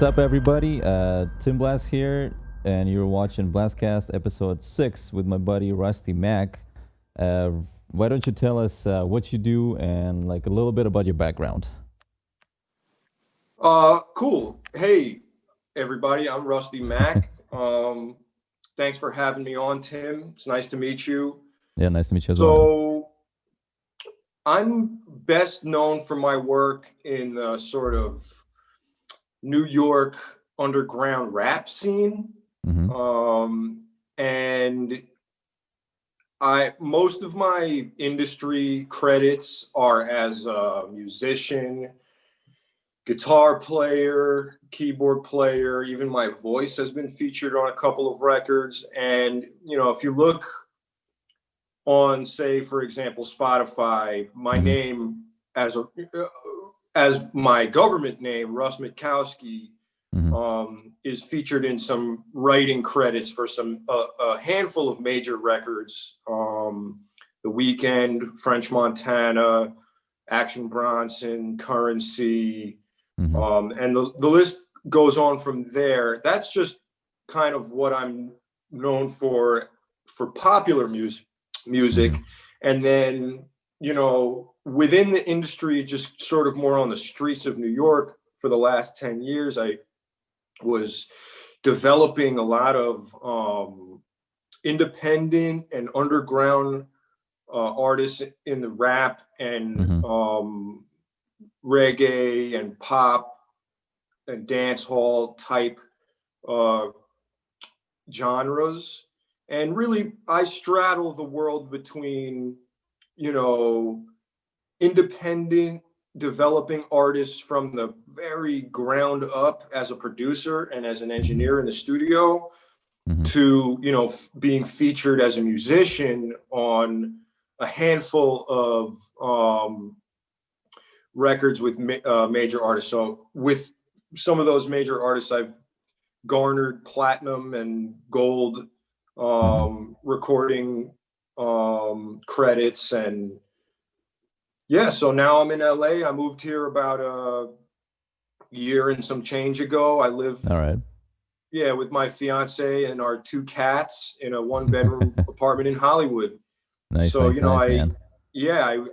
What's up, everybody? Timblast here, and you're watching BlastCast episode 6 with my buddy Rusty Mack. Why don't you tell us what you do and like a little bit about your background? Cool. Hey, everybody, I'm Rusty Mack. Thanks for having me on, Tim. It's nice to meet you. Yeah, nice to meet you as well, man. So, I'm best known for my work in the sort of New York underground rap scene. And most of my industry credits are as a musician, guitar player, keyboard player. Even my voice has been featured on a couple of records. And, you know, if you look on, say, for example, Spotify, my name as my government name, Russ Mitkowski, is featured in some writing credits for a handful of major records. The Weeknd, French Montana, Action Bronson, Currency, and the list goes on from there. That's just kind of what I'm known for popular music. And then, you know, within the industry, just sort of more on the streets of New York for the last 10 years, I was developing a lot of independent and underground artists in the rap and reggae and pop and dance hall type genres. And really, I straddle the world between, you know, independent developing artists from the very ground up as a producer and as an engineer in the studio to, you know, being featured as a musician on a handful of records with major artists. So with some of those major artists, I've garnered platinum and gold recording credits. And yeah, so now I'm in LA. I moved here about a year and some change ago. I live with my fiance and our 2 cats in a 1-bedroom apartment in Hollywood. Nice, so nice, you know, nice, man.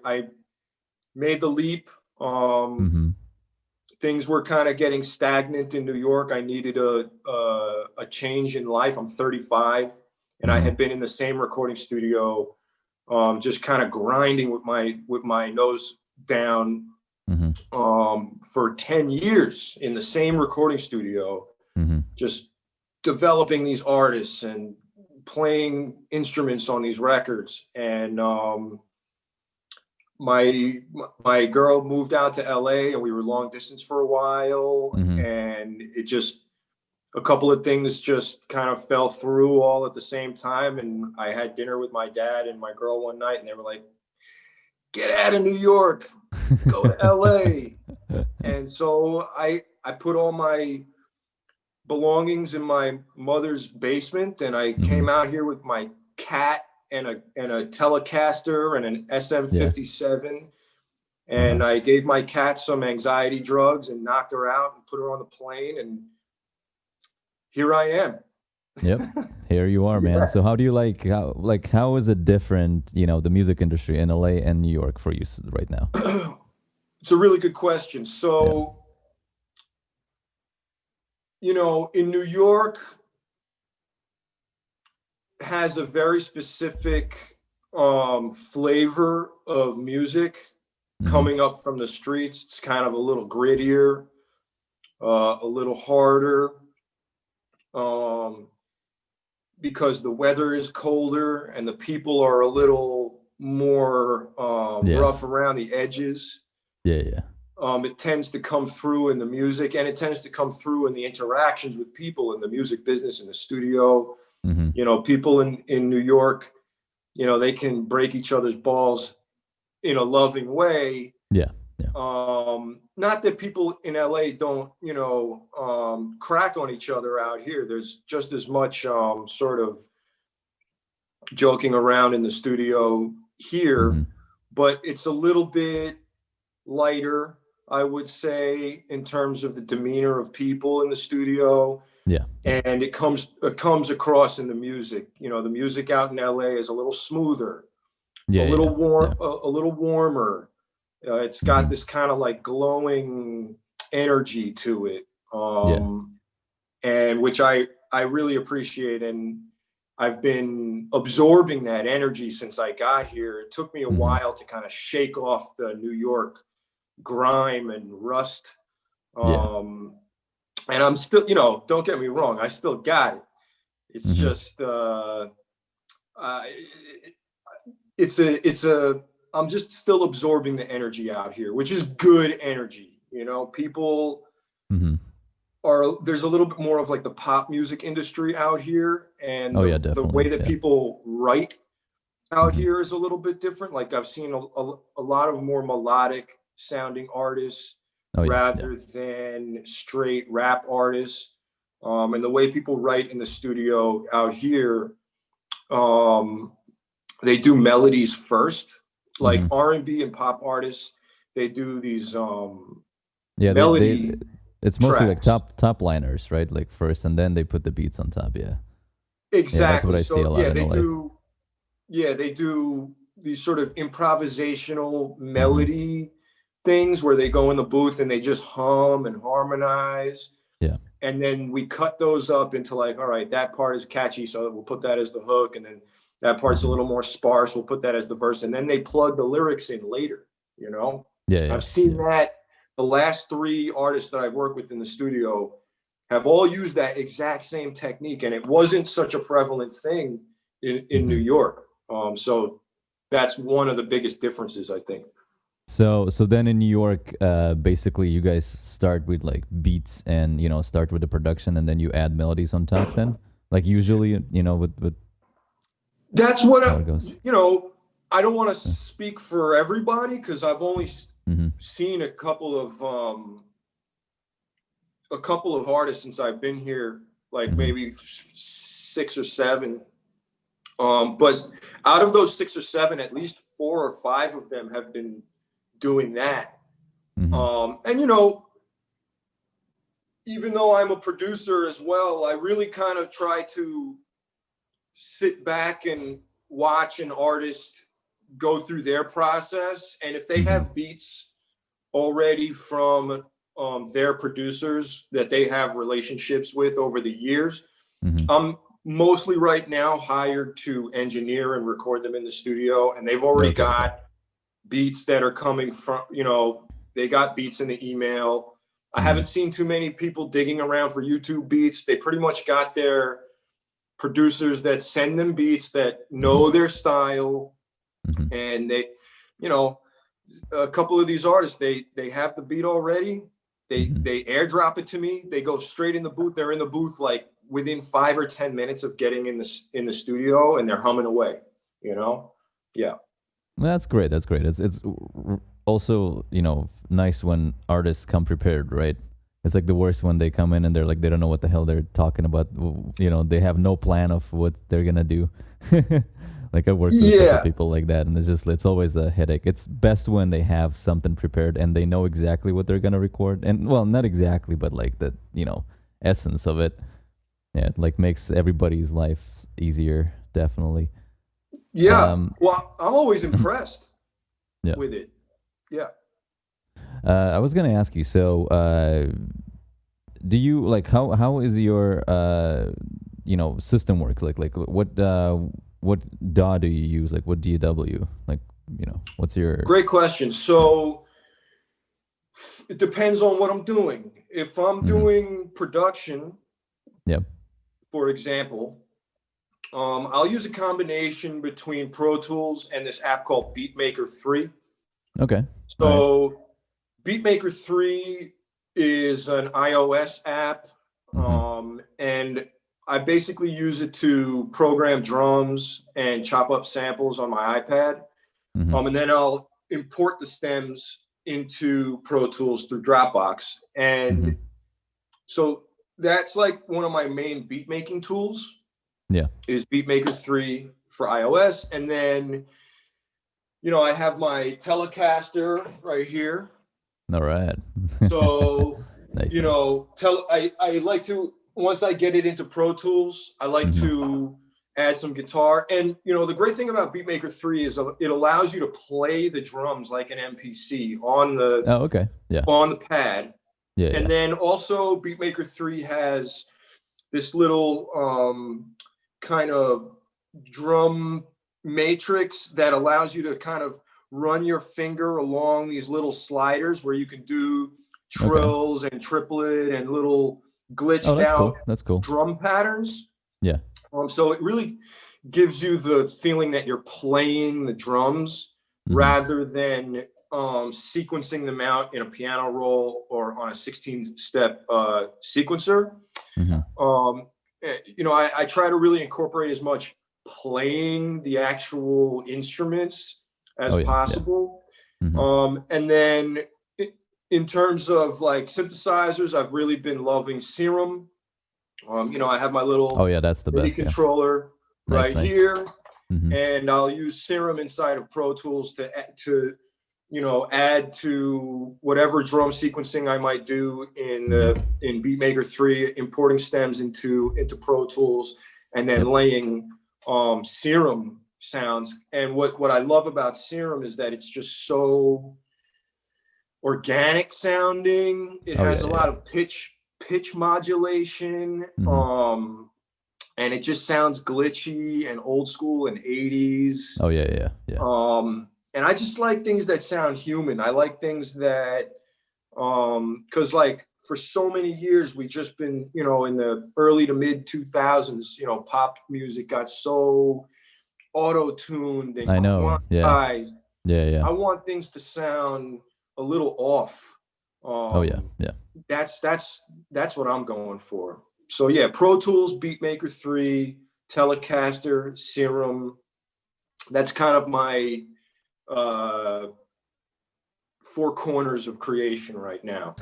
I made the leap. Things were kind of getting stagnant in New York. I needed a change in life. I'm 35, and I had been in the same recording studio, just kind of grinding with my nose down for 10 years in the same recording studio, just developing these artists and playing instruments on these records. And my girl moved out to LA, and we were long distance for a while, and it just, a couple of things just kind of fell through all at the same time. And I had dinner with my dad and my girl one night, and they were like, "Get out of New York, go to LA." And so I put all my belongings in my mother's basement, and I came out here with my cat and a Telecaster and an SM57. And I gave my cat some anxiety drugs and knocked her out and put her on the plane, and here I am. Yep, here you are, man. So how do you how is it different, you know, the music industry in LA and New York for you right now? It's a really good question. So, you know, in New York has a very specific flavor of music coming up from the streets. It's kind of a little grittier, a little harder, because the weather is colder and the people are a little more rough around the edges. It tends to come through in the music, and it tends to come through in the interactions with people in the music business, in the studio. You know, people in New York, you know, they can break each other's balls in a loving way. Not that people in LA don't, you know, crack on each other out here. There's just as much sort of joking around in the studio here, but it's a little bit lighter. I would say, in terms of the demeanor of people in the studio. Yeah. And it comes across in the music. You know, the music out in LA is a little smoother, Yeah. a little warm, Yeah. a little warmer. It's got this kind of like glowing energy to it, and which I really appreciate. And I've been absorbing that energy since I got here. It took me a while to kind of shake off the New York grime and rust. And I'm still, you know, don't get me wrong, I still got it. It's just, I'm just still absorbing the energy out here, which is good energy. You know, people there's a little bit more of like the pop music industry out here. And the way that people write out here is a little bit different. Like I've seen a lot of more melodic sounding artists rather than straight rap artists. And the way people write in the studio out here, they do melodies first, like R&B and pop artists. They do these melody. It's mostly like top liners, right? Like first, and then they put the beats on top. Yeah, exactly. Yeah, that's what I see a lot in LA. They do these sort of improvisational melody things where they go in the booth and they just hum and harmonize. Yeah. And then we cut those up into like, all right, that part is catchy, so we'll put that as the hook. And then that part's a little more sparse, we'll put that as the verse. And then they plug the lyrics in later, you know? I've seen that. The last 3 artists that I've worked with in the studio have all used that exact same technique. And it wasn't such a prevalent thing in New York. So that's one of the biggest differences, I think. So then in New York, basically you guys start with like beats and, you know, start with the production and then you add melodies on top then? Like usually, you know, with that's what it goes. You know, I don't want to speak for everybody because I've only seen a couple of artists since I've been here, like maybe 6 or 7. But out of those 6 or 7, at least 4 or 5 of them have been doing that. And you know, even though I'm a producer as well, I really kind of try to sit back and watch an artist go through their process. And if they have beats already from their producers that they have relationships with over the years, I'm mostly right now hired to engineer and record them in the studio. And they've already got beats that are coming from, you know, they got beats in the email. I haven't seen too many people digging around for YouTube beats. They pretty much got their producers that send them beats that know their style. And they, you know, a couple of these artists, they have the beat already. They airdrop it to me. They go straight in the booth. They're in the booth like within 5 or 10 minutes of getting in the studio, and they're humming away, you know? Yeah. That's great. That's great. It's also, you know, nice when artists come prepared, right? It's like the worst when they come in and they're like, they don't know what the hell they're talking about. You know, they have no plan of what they're going to do. Like I worked with a couple people like that, and it's always a headache. It's best when they have something prepared and they know exactly what they're going to record. And well, not exactly, but like the, you know, essence of it. Yeah, it like makes everybody's life easier, definitely. Yeah. Well, I'm always impressed with it. Yeah. I was gonna ask you. So, do you like how is your you know, system works? Like what DAW do you use? Like what DAW? Like, you know, what's your? Great question. So it depends on what I'm doing. If I'm doing production, for example, I'll use a combination between Pro Tools and this app called Beatmaker 3. Okay. So Beatmaker 3 is an iOS app, and I basically use it to program drums and chop up samples on my iPad. And then I'll import the stems into Pro Tools through Dropbox. And so that's like one of my main beat making tools. Is Beatmaker 3 for iOS. And then, you know, I have my Telecaster right here. All right. So, Nice, you nice. know, I like to, once I get it into Pro Tools, I like to add some guitar. And, you know, the great thing about Beatmaker 3 is it allows you to play the drums like an MPC Oh, okay. Yeah. on the pad. Yeah, And yeah. then also Beatmaker 3 has this little kind of drum matrix that allows you to kind of run your finger along these little sliders where you can do Okay. trills and triplet and little Oh, glitched that's out cool. That's cool. drum patterns. Yeah. So it really gives you the feeling that you're playing the drums Mm-hmm. rather than sequencing them out in a piano roll or on a 16-step sequencer. Mm-hmm. You know, I try to really incorporate as much playing the actual instruments as Oh, yeah. possible. Yeah. Mm-hmm. And then in terms of like synthesizers, I've really been loving Serum. You know, I have my little Oh, yeah, that's the MIDI best. Yeah. controller Nice, right nice. here, Mm-hmm. and I'll use Serum inside of Pro Tools to you know, add to whatever drum sequencing I might do in Beatmaker 3, importing stems into Pro Tools, and then laying Serum sounds. And what I love about Serum is that it's just so organic sounding. It has a lot of pitch modulation. And it just sounds glitchy and old school and 80s. Oh, yeah, yeah. And I just like things that sound human. I like things that, because like for so many years, we've just been, you know, in the early to mid 2000s, you know, pop music got so auto-tuned and I know. quantized. Yeah. I want things to sound a little off. Oh, yeah. That's what I'm going for. So yeah, Pro Tools, Beatmaker 3, Telecaster, Serum. That's kind of my four corners of creation right now.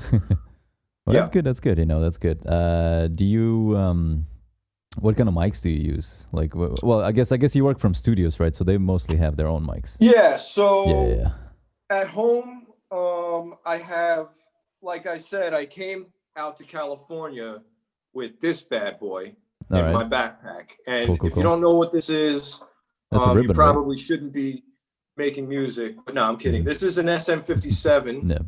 Well, that's good. That's good. You know, that's good. Do you what kind of mics do you use? Like, well, I guess you work from studios, right? So they mostly have their own mics. Yeah. So Yeah. at home, I have, like I said, I came out to California with this bad boy in my backpack. And Cool. if you don't know what this is, that's a ribbon, you probably right? shouldn't be making music. But no, I'm kidding. This is an SM57. Yeah.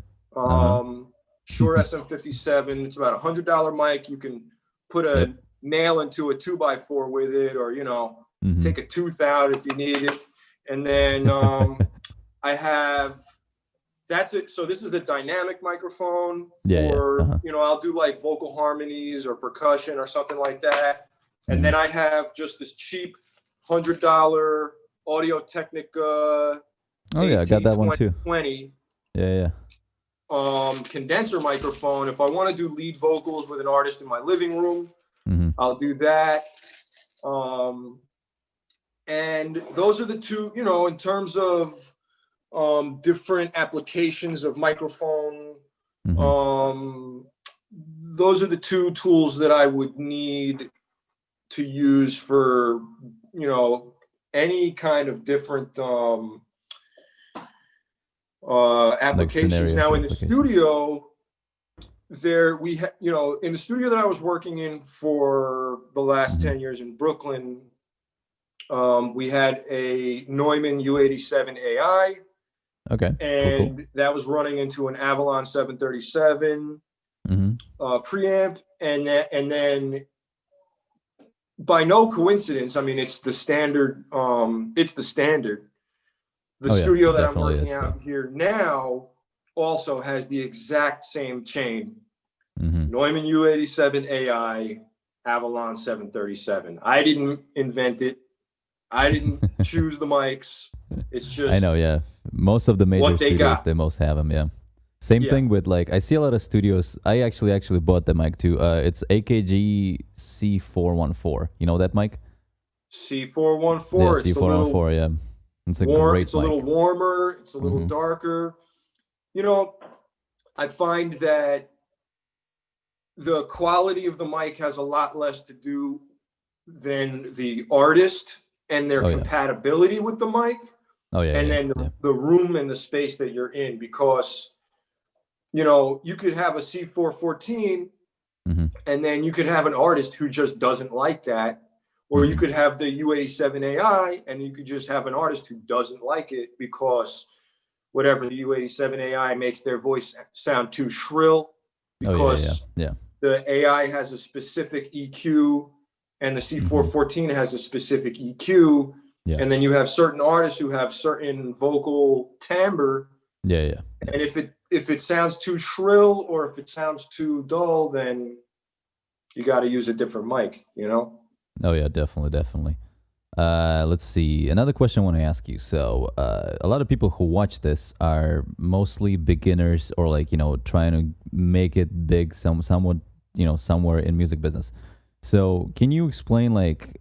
Shure SM57. It's about $100 mic. You can put a nail into a 2x4 with it, or, you know, take a tooth out if you need it. And then I have, that's it. So this is a dynamic microphone for, you know, I'll do like vocal harmonies or percussion or something like that. And then I have just this cheap $100 Audio-Technica. Oh yeah, I got that one too. 20. Yeah. Condenser microphone. If I want to do lead vocals with an artist in my living room, I'll do that. And those are the two, you know, in terms of different applications of microphone. Those are the two tools that I would need to use for, you know, any kind of different applications. Now in the studio, you know, in the studio that I was working in for the last 10 years in Brooklyn, we had a Neumann U87 AI. Okay. And cool. that was running into an Avalon 737 preamp, and then by no coincidence, I mean, it's the standard. The studio that I'm working out here now also has the exact same chain. Neumann U87 AI, Avalon 737. I didn't invent it. I didn't choose the mics. It's just, I know, yeah. Most of the major studios, they most have them, yeah. Same thing with, like, I see a lot of studios. I actually bought the mic too. It's AKG C414. You know that mic? C414. Yeah, C414, yeah. It's a great mic. It's a little warmer. It's a little darker. You know, I find that the quality of the mic has a lot less to do than the artist and their compatibility with the mic. Oh yeah. And then the room and the space that you're in, because you know, you could have a C414 and then you could have an artist who just doesn't like that. Or you could have the U87 AI and you could just have an artist who doesn't like it because whatever, the U87 AI makes their voice sound too shrill because the AI has a specific EQ and the C414 has a specific EQ. And then you have certain artists who have certain vocal timbre. And if it sounds too shrill or if it sounds too dull, then you got to use a different mic, you know? Oh yeah, definitely. Let's see. Another question I want to ask you. So, a lot of people who watch this are mostly beginners or like, you know, trying to make it big somewhat, you know, somewhere in music business. So, can you explain like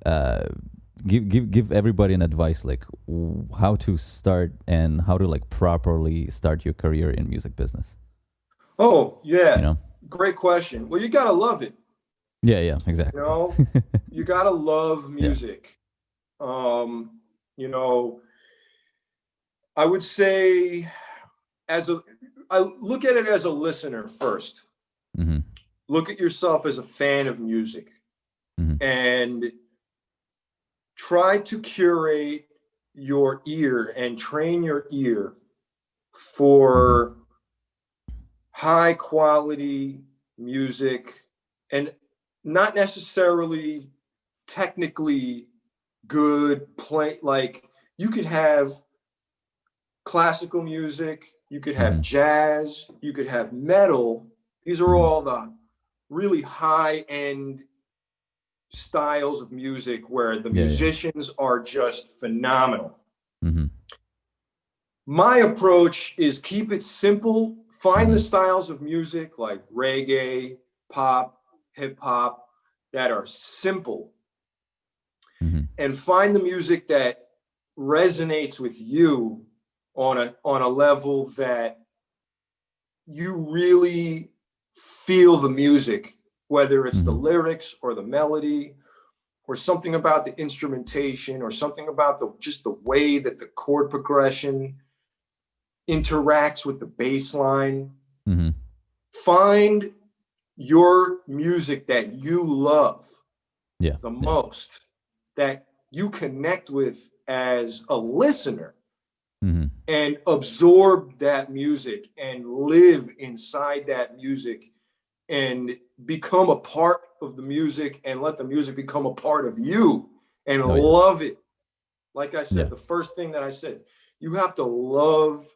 give everybody an advice like how to start and how to like properly start your career in music business? Oh, yeah. You know? Great question. Well, you got to love it. Yeah, exactly. You know, you got to love music. You know, I would say I look at it as a listener first. Look at yourself as a fan of music and try to curate your ear and train your ear for high quality music and not necessarily technically good play. Like you could have classical music, you could have jazz, you could have metal. These are all the really high end styles of music where the musicians are just phenomenal. My approach is keep it simple, find the styles of music like reggae, pop, hip hop that are simple, and find the music that resonates with you on a level that you really feel the music, whether it's the lyrics or the melody or something about the instrumentation or something about just the way that the chord progression interacts with the bass line. Find your music that you love the most, that you connect with as a listener, and absorb that music and live inside that music and become a part of the music and let the music become a part of you and love it. Like I said, the first thing that I said, you have to love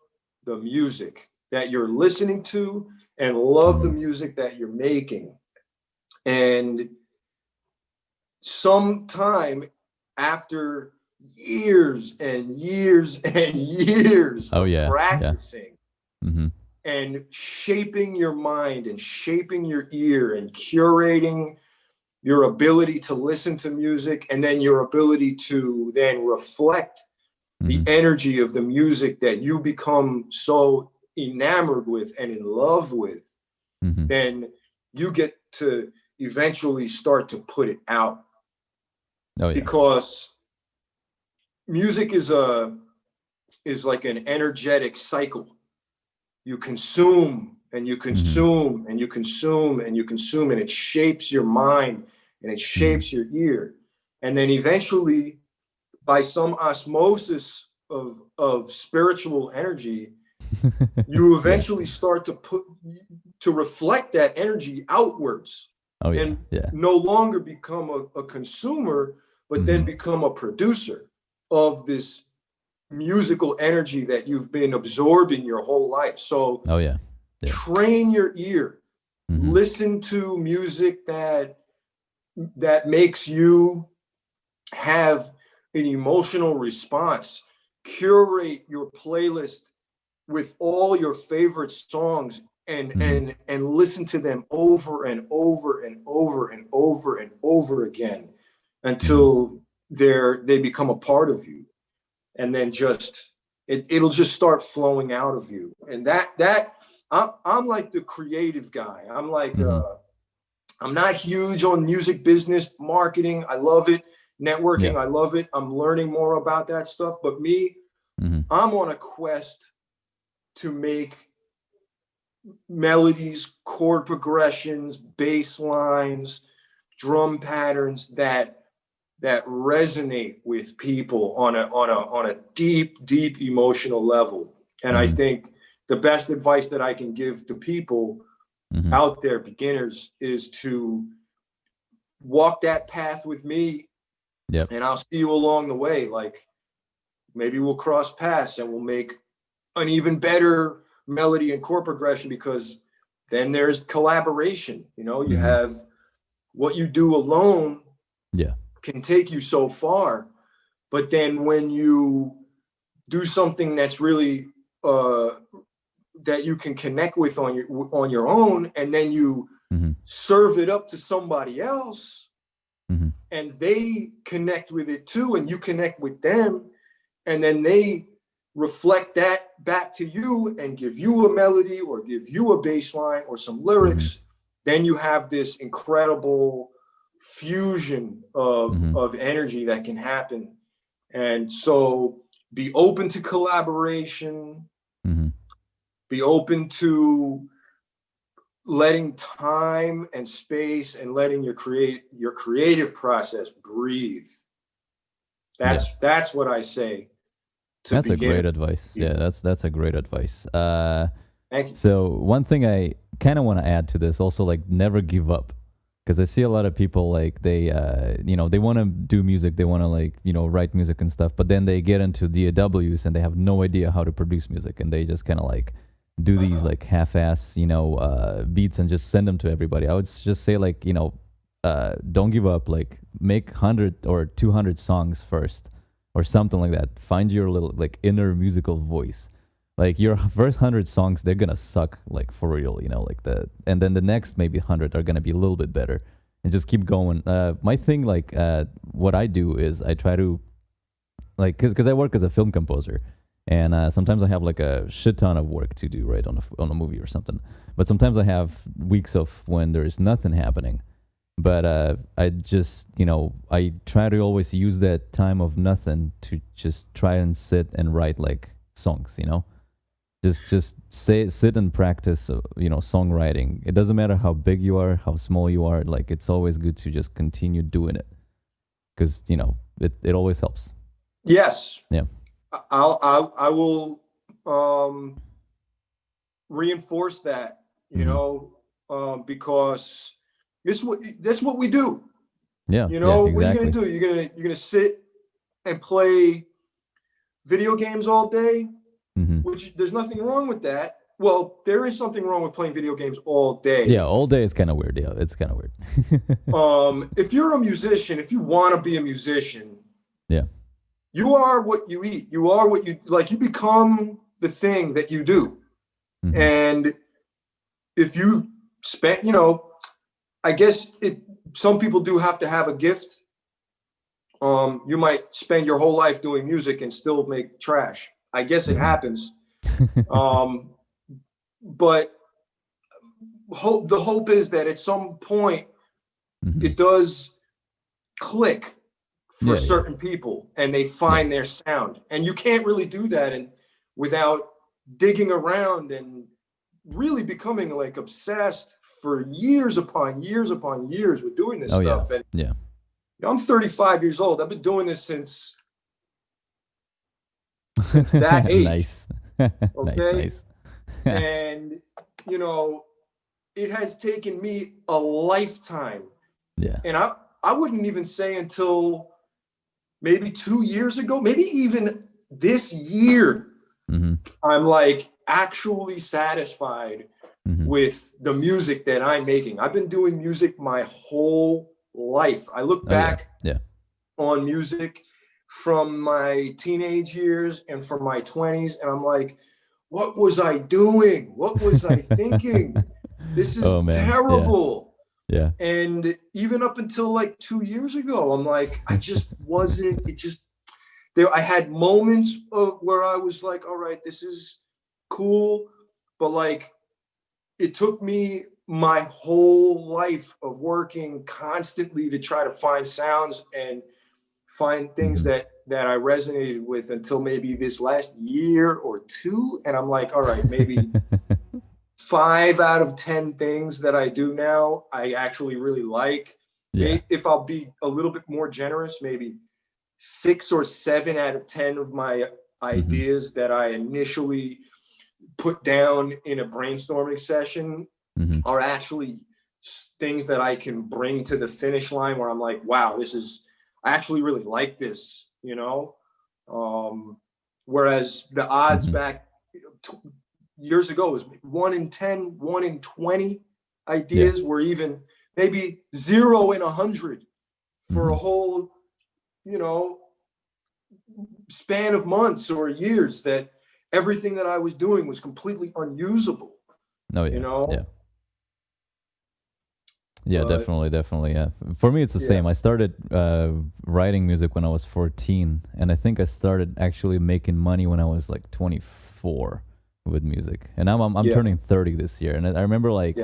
the music that you're listening to and love the music that you're making. And sometime after years and years and years of practicing and shaping your mind and shaping your ear and curating your ability to listen to music and then your ability to then reflect the energy of the music that you become so enamored with and in love with, then you get to eventually start to put it out. Because music is like an energetic cycle. You consume and you consume and you consume and you consume, and it shapes your mind and it shapes your ear. And then eventually, by some osmosis of spiritual energy, you eventually start to reflect that energy outwards. And no longer become a consumer, but then become a producer of this musical energy that you've been absorbing your whole life. So train your ear, listen to music that makes you have an emotional response, curate your playlist with all your favorite songs and listen to them over and over and over and over and over again until they become a part of you. And then it'll just start flowing out of you. And that I'm like the creative guy. I'm like I'm not huge on music business, marketing. I love it. Networking, I love it. I'm learning more about that stuff. But me, I'm on a quest to make melodies, chord progressions, bass lines, drum patterns that resonate with people on a deep emotional level. And I think the best advice that I can give to people out there, beginners, is to walk that path with me. Yep. And I'll see you along the way. Like, maybe we'll cross paths and we'll make an even better melody and chord progression, because then there's collaboration. You know, you have what you do alone can take you so far, but then when you do something that's really that you can connect with on your own, and then you serve it up to somebody else, and they connect with it too, and you connect with them, and then they reflect that back to you and give you a melody or give you a bass line or some lyrics, then you have this incredible fusion of energy that can happen. And so be open to collaboration, be open to letting time and space and letting your creative process breathe. That's what I say. That's a great advice. Yeah, that's a great advice. Thank you. So one thing I kind of want to add to this also, like, never give up. Because I see a lot of people, like, they, they want to do music, they want to, like, write music and stuff, but then they get into DAWs and they have no idea how to produce music, and they just kind of, like, do these, like, half-ass, beats and just send them to everybody. I would just say, like, don't give up. Like, make 100 or 200 songs first or something like that. Find your little, like, inner musical voice. Like, your first 100 songs, they're gonna suck, like, for real, and then the next maybe 100 are gonna be a little bit better, and just keep going. My thing, like, what I do is I try to, like, because I work as a film composer, and sometimes I have, like, a shit ton of work to do, right, on a movie or something. But sometimes I have weeks of when there's nothing happening. But I just, I try to always use that time of nothing to just try and sit and write, like, songs, Just sit and practice, songwriting. It doesn't matter how big you are, how small you are. Like, it's always good to just continue doing it, because it always helps. Yes. Yeah. I will reinforce that, because that's what we do. Yeah. Exactly. What are you gonna do? You're gonna sit and play video games all day. Which, there's nothing wrong with that. Well, there is something wrong with playing video games all day. Yeah, all day is kind of weird. Yeah, it's kind of weird. If you're a musician, if you want to be a musician, you are what you eat. You are what you like. You become the thing that you do. And if you spend, I guess some people do have to have a gift. You might spend your whole life doing music and still make trash. I guess it happens. But the hope is that at some point it does click for certain people, and they find their sound. And you can't really do that without digging around and really becoming, like, obsessed for years upon years with doing this stuff. And I'm 35 years old. I've been doing this since that age. Nice. Okay. Nice. And it has taken me a lifetime. Yeah. And I wouldn't even say until maybe 2 years ago, maybe even this year, I'm, like, actually satisfied with the music that I'm making. I've been doing music my whole life. I look back on music from my teenage years and from my 20s, and I'm like, what was I doing? What was I thinking? This is terrible. Yeah. And even up until, like, 2 years ago, I'm like, I just wasn't, I had moments of where I was like, all right, this is cool. But, like, it took me my whole life of working constantly to try to find sounds and find things that I resonated with until maybe this last year or two. And I'm like, all right, maybe 5 out of 10 things that I do now, I actually really like. Yeah. If I'll be a little bit more generous, maybe 6 or 7 out of 10 of my ideas that I initially put down in a brainstorming session are actually things that I can bring to the finish line where I'm like, wow, I actually really like this, you know? Whereas the odds back years ago was 1 in 10, 1 in 20 ideas were even maybe 0 in 100 for a whole, you know, span of months or years that everything that I was doing was completely unusable. No, yeah, you know? Yeah, But, definitely. Yeah, for me it's the same. I started writing music when I was 14, and I think I started actually making money when I was like 24 with music. And I'm turning 30 this year, and I remember like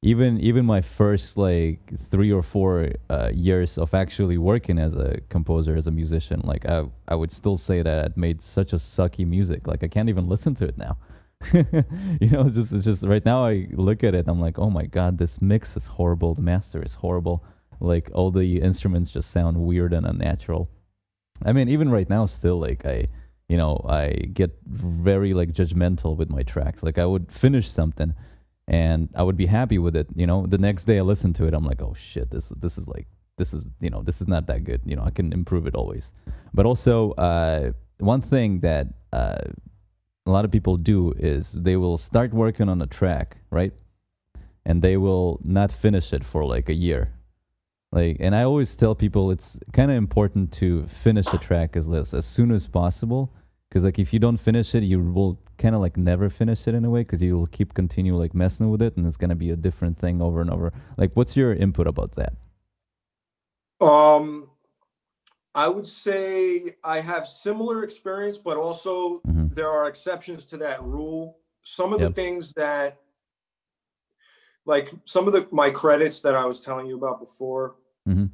even my first like 3 or 4 years of actually working as a composer, as a musician, like I would still say that I'd made such a sucky music. Like I can't even listen to it now. You know, it's just right now I look at it, I'm like, oh my god, this mix is horrible, the master is horrible, like all the instruments just sound weird and unnatural. I mean, even right now still, like I get very like judgmental with my tracks. Like I would finish something and I would be happy with it, you know, the next day I listen to it, I'm like, oh shit, this is not that good, you know, I can improve it always. But also one thing that a lot of people do is they will start working on a track, right? And they will not finish it for like a year. Like, and I always tell people it's kind of important to finish a track as soon as possible, because like if you don't finish it, you will kind of like never finish it in a way, because you will continue like messing with it, and it's gonna be a different thing over and over. Like, what's your input about that? I would say I have similar experience, but also there are exceptions to that rule. Some of the things that, like some of my credits that I was telling you about before, you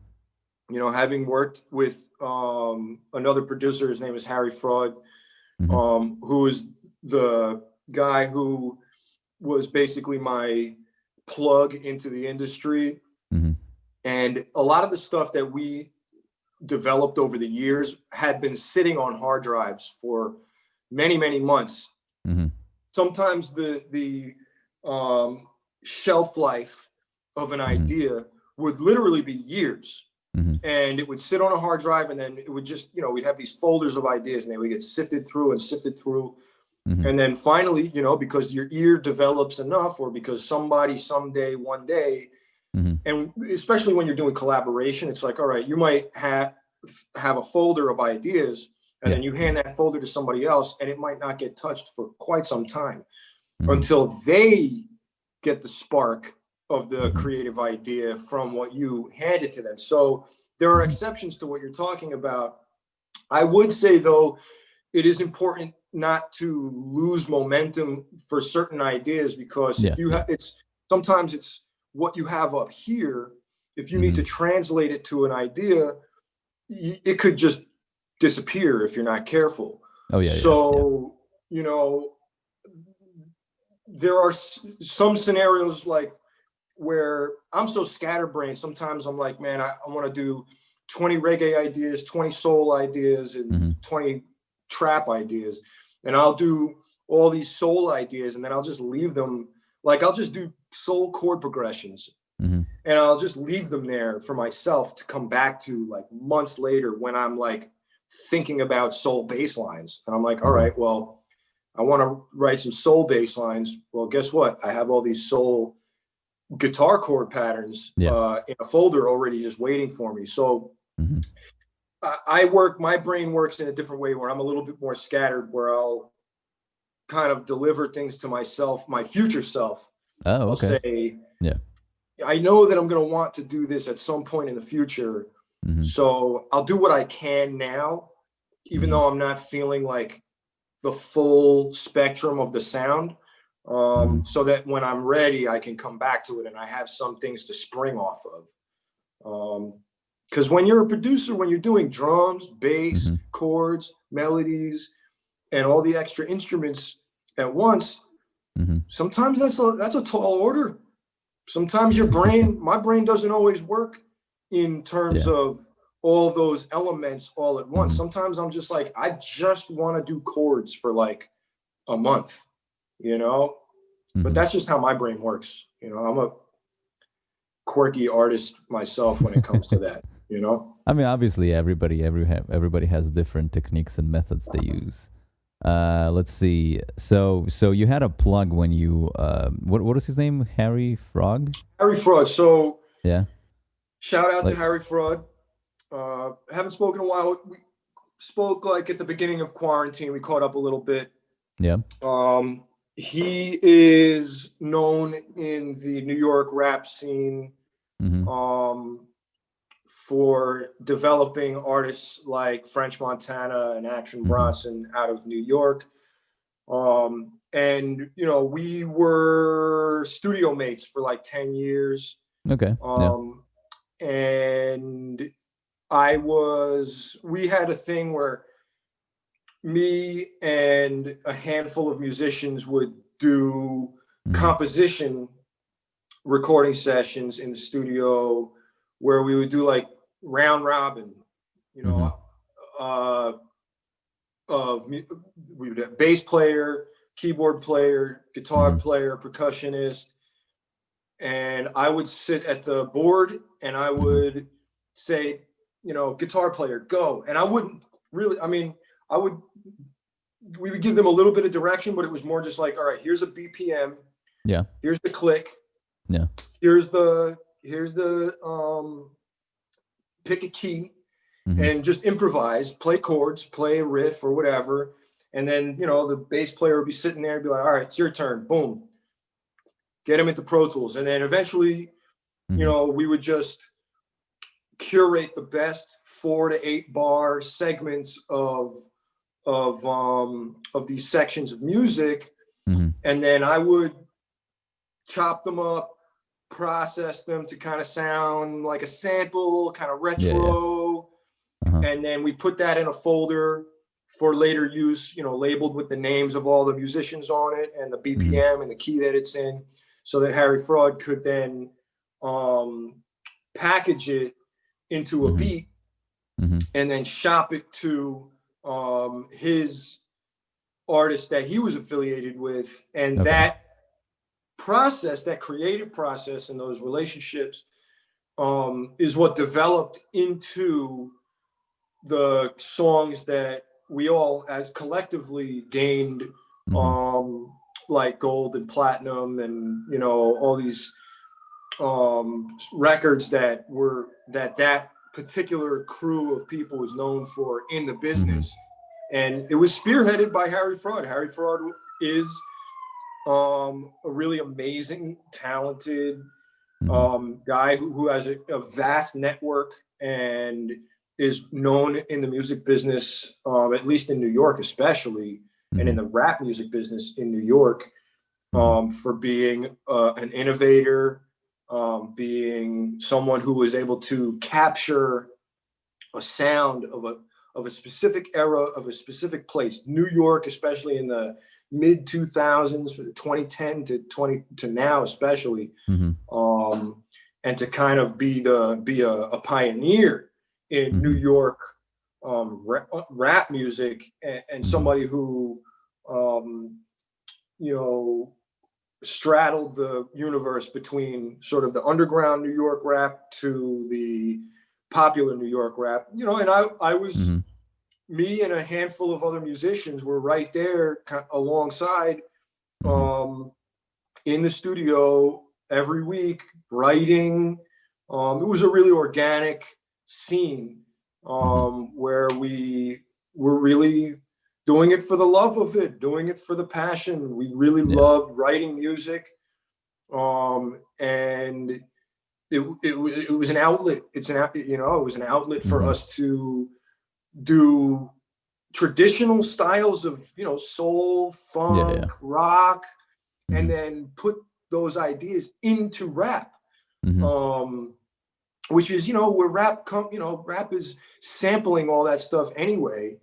know, having worked with another producer, his name is Harry Fraud, who is the guy who was basically my plug into the industry. And a lot of the stuff that we developed over the years had been sitting on hard drives for many, many months. Sometimes the shelf life of an idea would literally be years. And it would sit on a hard drive, and then it would just, you know, we'd have these folders of ideas, and they would get sifted through. And then finally, you know, because your ear develops enough, or because somebody someday, one day, and especially when you're doing collaboration, it's like, all right, you might have a folder of ideas, and then you hand that folder to somebody else, and it might not get touched for quite some time until they get the spark of the creative idea from what you handed to them. So there are exceptions to what you're talking about. I would say, though, it is important not to lose momentum for certain ideas, because if you have, sometimes it's what you have up here. If you need to translate it to an idea, it could just disappear if you're not careful. You know, there are some scenarios like where I'm so scatterbrained. Sometimes I'm like, man, I want to do 20 reggae ideas, 20 soul ideas, and 20 trap ideas. And I'll do all these soul ideas, and then I'll just leave them. Like, I'll just do soul chord progressions, and I'll just leave them there for myself to come back to like months later when I'm like thinking about soul bass lines. And I'm like, all right, well, I want to write some soul bass lines. Well, guess what? I have all these soul guitar chord patterns in a folder already just waiting for me. So my brain works in a different way, where I'm a little bit more scattered, where I'll kind of deliver things to myself, my future self. I'll say, I know that I'm going to want to do this at some point in the future. So I'll do what I can now, even though I'm not feeling like the full spectrum of the sound, so that when I'm ready, I can come back to it and I have some things to spring off of. Because when you're a producer, when you're doing drums, bass, chords, melodies, and all the extra instruments at once, Sometimes that's a tall order. Sometimes my brain doesn't always work in terms of all those elements all at once. Sometimes I'm just like, I just want to do chords for like a month, you know? But that's just how my brain works. You know, I'm a quirky artist myself when it comes to that, you know? I mean, obviously, everybody has different techniques and methods they use. Let's see. So you had a plug when you what is his name? Harry Frog. Harry Fraud. So yeah. Shout out to Harry Fraud. Haven't spoken in a while. We spoke like at the beginning of quarantine. We caught up a little bit. Yeah. He is known in the New York rap scene for developing artists like French Montana and Action Bronson out of New York. And, you know, we were studio mates for like 10 years. Okay. And we had a thing where me and a handful of musicians would do composition recording sessions in the studio where we would do like round robin, you know, we would have bass player, keyboard player, guitar player, percussionist, and I would sit at the board and I would say, you know, guitar player, go. And I wouldn't really, I mean, we would give them a little bit of direction, but it was more just like, all right, here's a BPM. Yeah. Here's the click. Yeah. Here's the pick a key and just improvise, play chords, play a riff or whatever. And then, you know, the bass player would be sitting there and be like, all right, it's your turn. Boom. Get him into Pro Tools. And then eventually, you know, we would just curate the best 4 to 8 bar segments of these sections of music. And then I would chop them up, process them to kind of sound like a sample, kind of retro. And then we put that in a folder for later use, you know, labeled with the names of all the musicians on it and the BPM and the key that it's in, so that Harry Fraud could then package it into a beat and then shop it to his artist that he was affiliated with. And that process, that creative process and those relationships is what developed into the songs that we all as collectively gained like gold and platinum and, you know, all these records that particular crew of people was known for in the business. And it was spearheaded by Harry Fraud. Harry Fraud is a really amazing, talented guy who has a vast network and is known in the music business, at least in New York especially, and in the rap music business in New York, for being an innovator, being someone who was able to capture a sound of a specific era, of a specific place, New York, especially in the mid 2000s, 2010 to now, especially, and to kind of be a pioneer in New York rap music, and somebody who, you know, straddled the universe between sort of the underground New York rap to the popular New York rap, you know. And I was, me and a handful of other musicians were right there alongside in the studio every week writing. It was a really organic scene where we were really doing it for the love of it, doing it for the passion. We really loved writing music, and it was an outlet. It was an outlet for us to do traditional styles of, you know, soul, funk, rock, and then put those ideas into rap, which is, you know, where rap is sampling all that stuff anyway.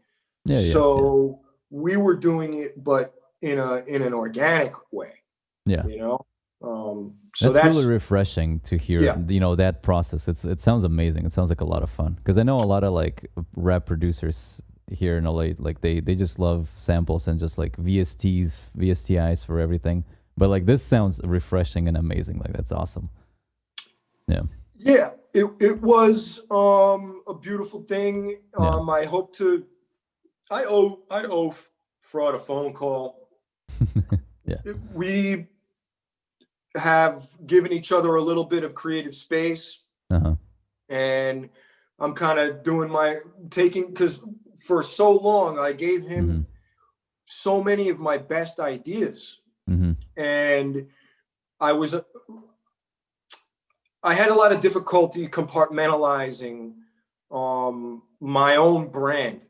So we were doing it, but in an organic way. Yeah. You know, so That's really refreshing to hear. Yeah. You know, that process. It sounds amazing. It sounds like a lot of fun because I know a lot of like rap producers here in LA. Like they just love samples and just like VSTIs for everything. But like this sounds refreshing and amazing. Like that's awesome. Yeah. Yeah, it was a beautiful thing. Yeah. I owe Fraud a phone call. Yeah. We have given each other a little bit of creative space, and I'm kind of doing because for so long I gave him so many of my best ideas, and I had a lot of difficulty compartmentalizing my own brand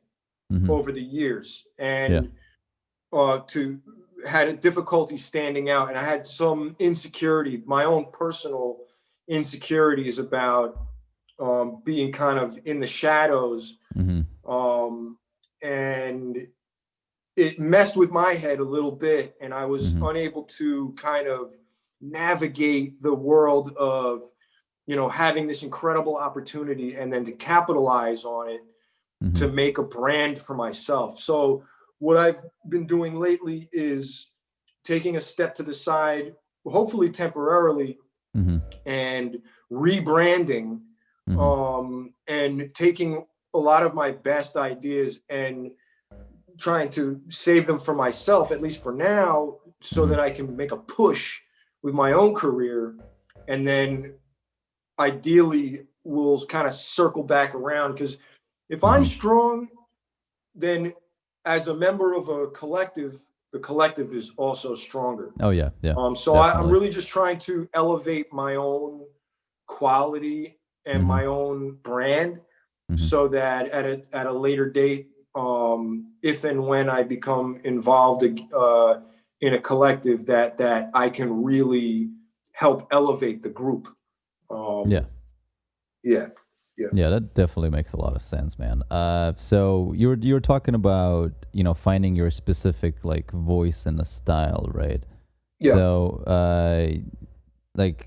over the years, and had a difficulty standing out, and I had some insecurity, my own personal insecurities about being kind of in the shadows, and it messed with my head a little bit, and I was unable to kind of navigate the world of, you know, having this incredible opportunity and then to capitalize on it to make a brand for myself. So what I've been doing lately is taking a step to the side, hopefully temporarily, and rebranding, and taking a lot of my best ideas and trying to save them for myself, at least for now, so that I can make a push with my own career, and then ideally we'll kind of circle back around. Because if I'm strong, then as a member of a collective, the collective is also stronger. Oh yeah, yeah. So I'm really just trying to elevate my own quality and my own brand, so that at a later date, if and when I become involved in a collective, that I can really help elevate the group. Yeah, that definitely makes a lot of sense, man. So you were talking about, you know, finding your specific like voice and a style, right? Yeah. So like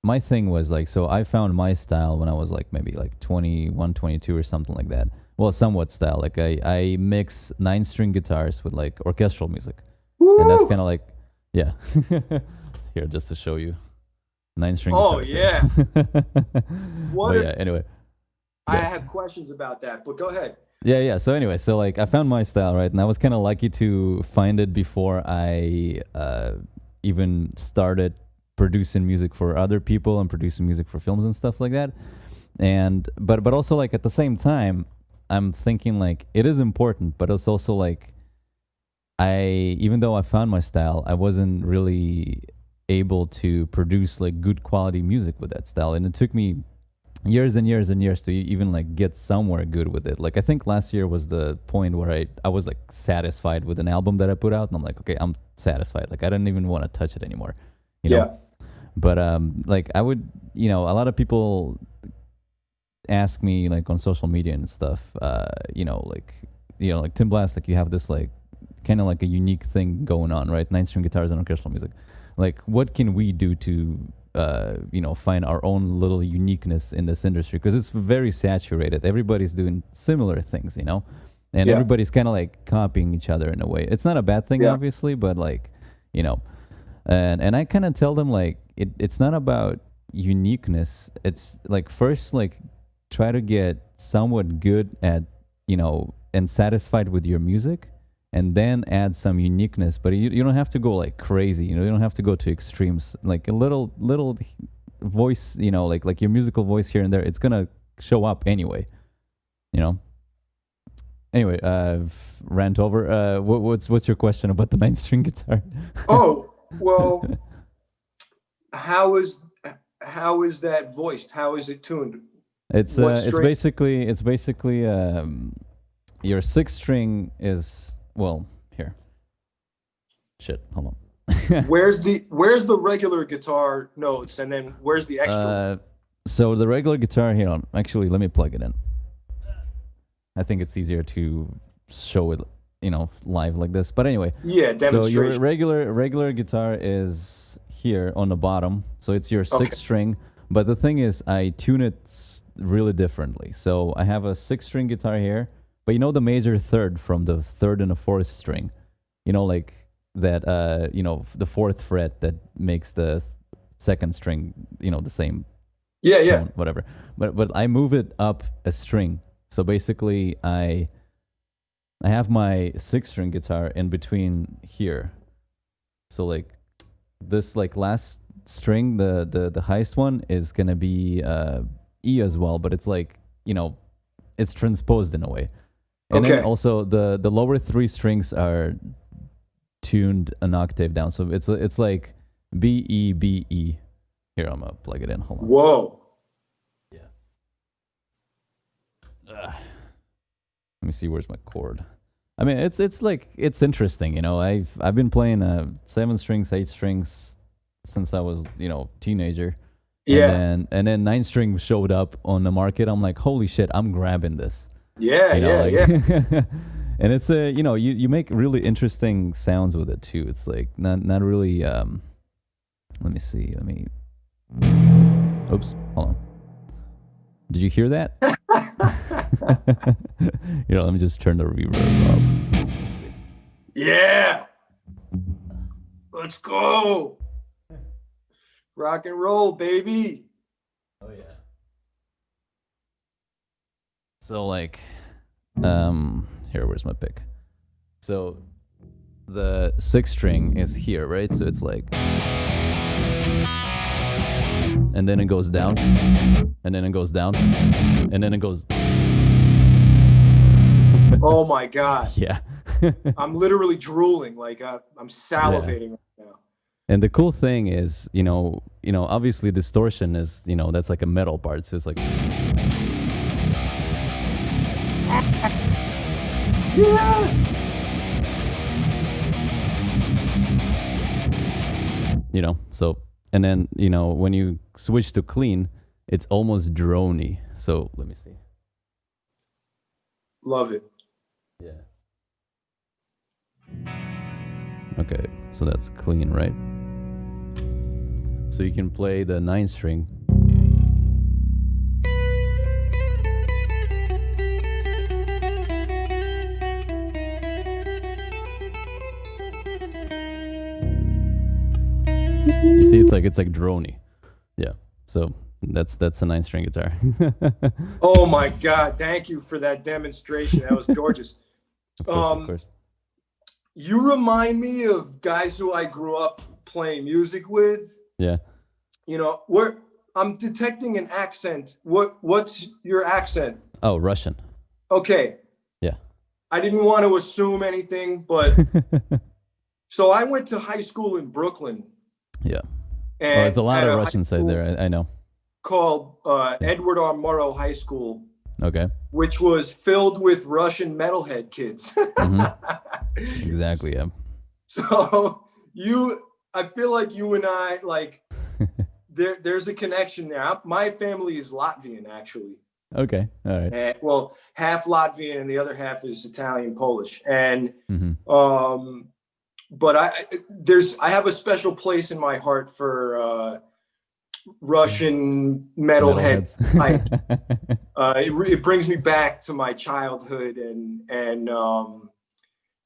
my thing was like, so I found my style when I was like maybe like 21, 22 or something like that. Well, somewhat style. Like I mix 9-string guitars with like orchestral music. Woo! And that's kind of like, yeah. Here, just to show you. 9-string guitars. Oh, yeah. Anyway. I have questions about that, but go ahead. Yeah. So anyway, so like I found my style, right? And I was kind of lucky to find it before I even started producing music for other people and producing music for films and stuff like that. And but also like at the same time, I'm thinking like it is important, but it's also like even though I found my style, I wasn't really able to produce like good quality music with that style, and it took me years and years and years to even like get somewhere good with it. Like I think last year was the point where I was like satisfied with an album that I put out, and I'm like, okay, I'm satisfied. Like I didn't even want to touch it anymore, you know? But like I would, you know, a lot of people ask me like on social media and stuff, like timblast, like you have this like kind of like a unique thing going on, right? 9-string guitars and orchestral music. Like what can we do to find our own little uniqueness in this industry? Because it's very saturated. Everybody's doing similar things, you know, and everybody's kind of like copying each other in a way. It's not a bad thing, obviously, but like, you know, and I kind of tell them like it's not about uniqueness. It's like first like try to get somewhat good at, you know, and satisfied with your music, and then add some uniqueness. But you don't have to go like crazy, you know, you don't have to go to extremes. Like a little voice, you know, like your musical voice here and there, it's gonna show up anyway, you know. Anyway, rant over. What's your question about the 9-string guitar? Oh, well, how is that voiced? How is it tuned? It's basically your 6-string is, well, here. Shit, hold on. Where's the regular guitar notes, and then where's the extra? So the regular guitar here. Actually, let me plug it in. I think it's easier to show it live like this. But anyway, Yeah, so your demonstration. regular guitar is here on the bottom, so it's your Okay. sixth string. But the thing is, I tune it really differently. So I have a 6-string guitar here, but the major third from the third and the fourth string, like that, the fourth fret that makes the second string, the same Yeah, yeah. tone, whatever. But I move it up a string. So basically, I have my 6-string guitar in between here. So like this last string, the highest one is gonna be E as well, but it's like it's transposed in a way. And then Okay. also the lower 3 strings are tuned an octave down. So it's like B E B E. Here, I'm gonna plug it in. Hold on. Whoa. Yeah. Let me see, where's my chord. I mean, it's interesting. I've been playing 7 strings, 8 strings since I was teenager. Yeah. And then 9 string showed up on the market. I'm like, holy shit, I'm grabbing this. Yeah, yeah, Like, yeah. and it's you make really interesting sounds with it too. It's like not really let me see. Oops, hold on. Did you hear that? Let me just turn the reverb up. Let's see. Yeah. Let's go. Rock and roll, baby. Oh yeah. So like, here, where's my pick? So the 6th string is here, right? So it's like, and then it goes down, and then it goes down, and then it goes. Oh my God. Yeah. I'm literally drooling. Like I'm salivating right now. And the cool thing is, obviously distortion is, that's like a metal part. So it's like. Yeah. So, and then, when you switch to clean, it's almost drony. So let me see. Love it. Yeah. Okay, so that's clean, right? So you can play the 9th string. You see, it's like drony. Yeah. So that's a 9-string guitar. Oh my God. Thank you for that demonstration. That was gorgeous. Of course. You remind me of guys who I grew up playing music with. Yeah. Where I'm detecting an accent. What's your accent? Oh, Russian. Okay. Yeah. I didn't want to assume anything, but so I went to high school in Brooklyn. Yeah. And there's a lot of Russian side there. I know. Called Edward R. Murrow High School. Okay. Which was filled with Russian metalhead kids. Mm-hmm. Exactly. Yeah. So I feel like you and I, like, there's a connection there. My family is Latvian, actually. Okay. All right. And, well, half Latvian and the other half is Italian, Polish. And but I have a special place in my heart for Russian metalhead type. It brings me back to my childhood and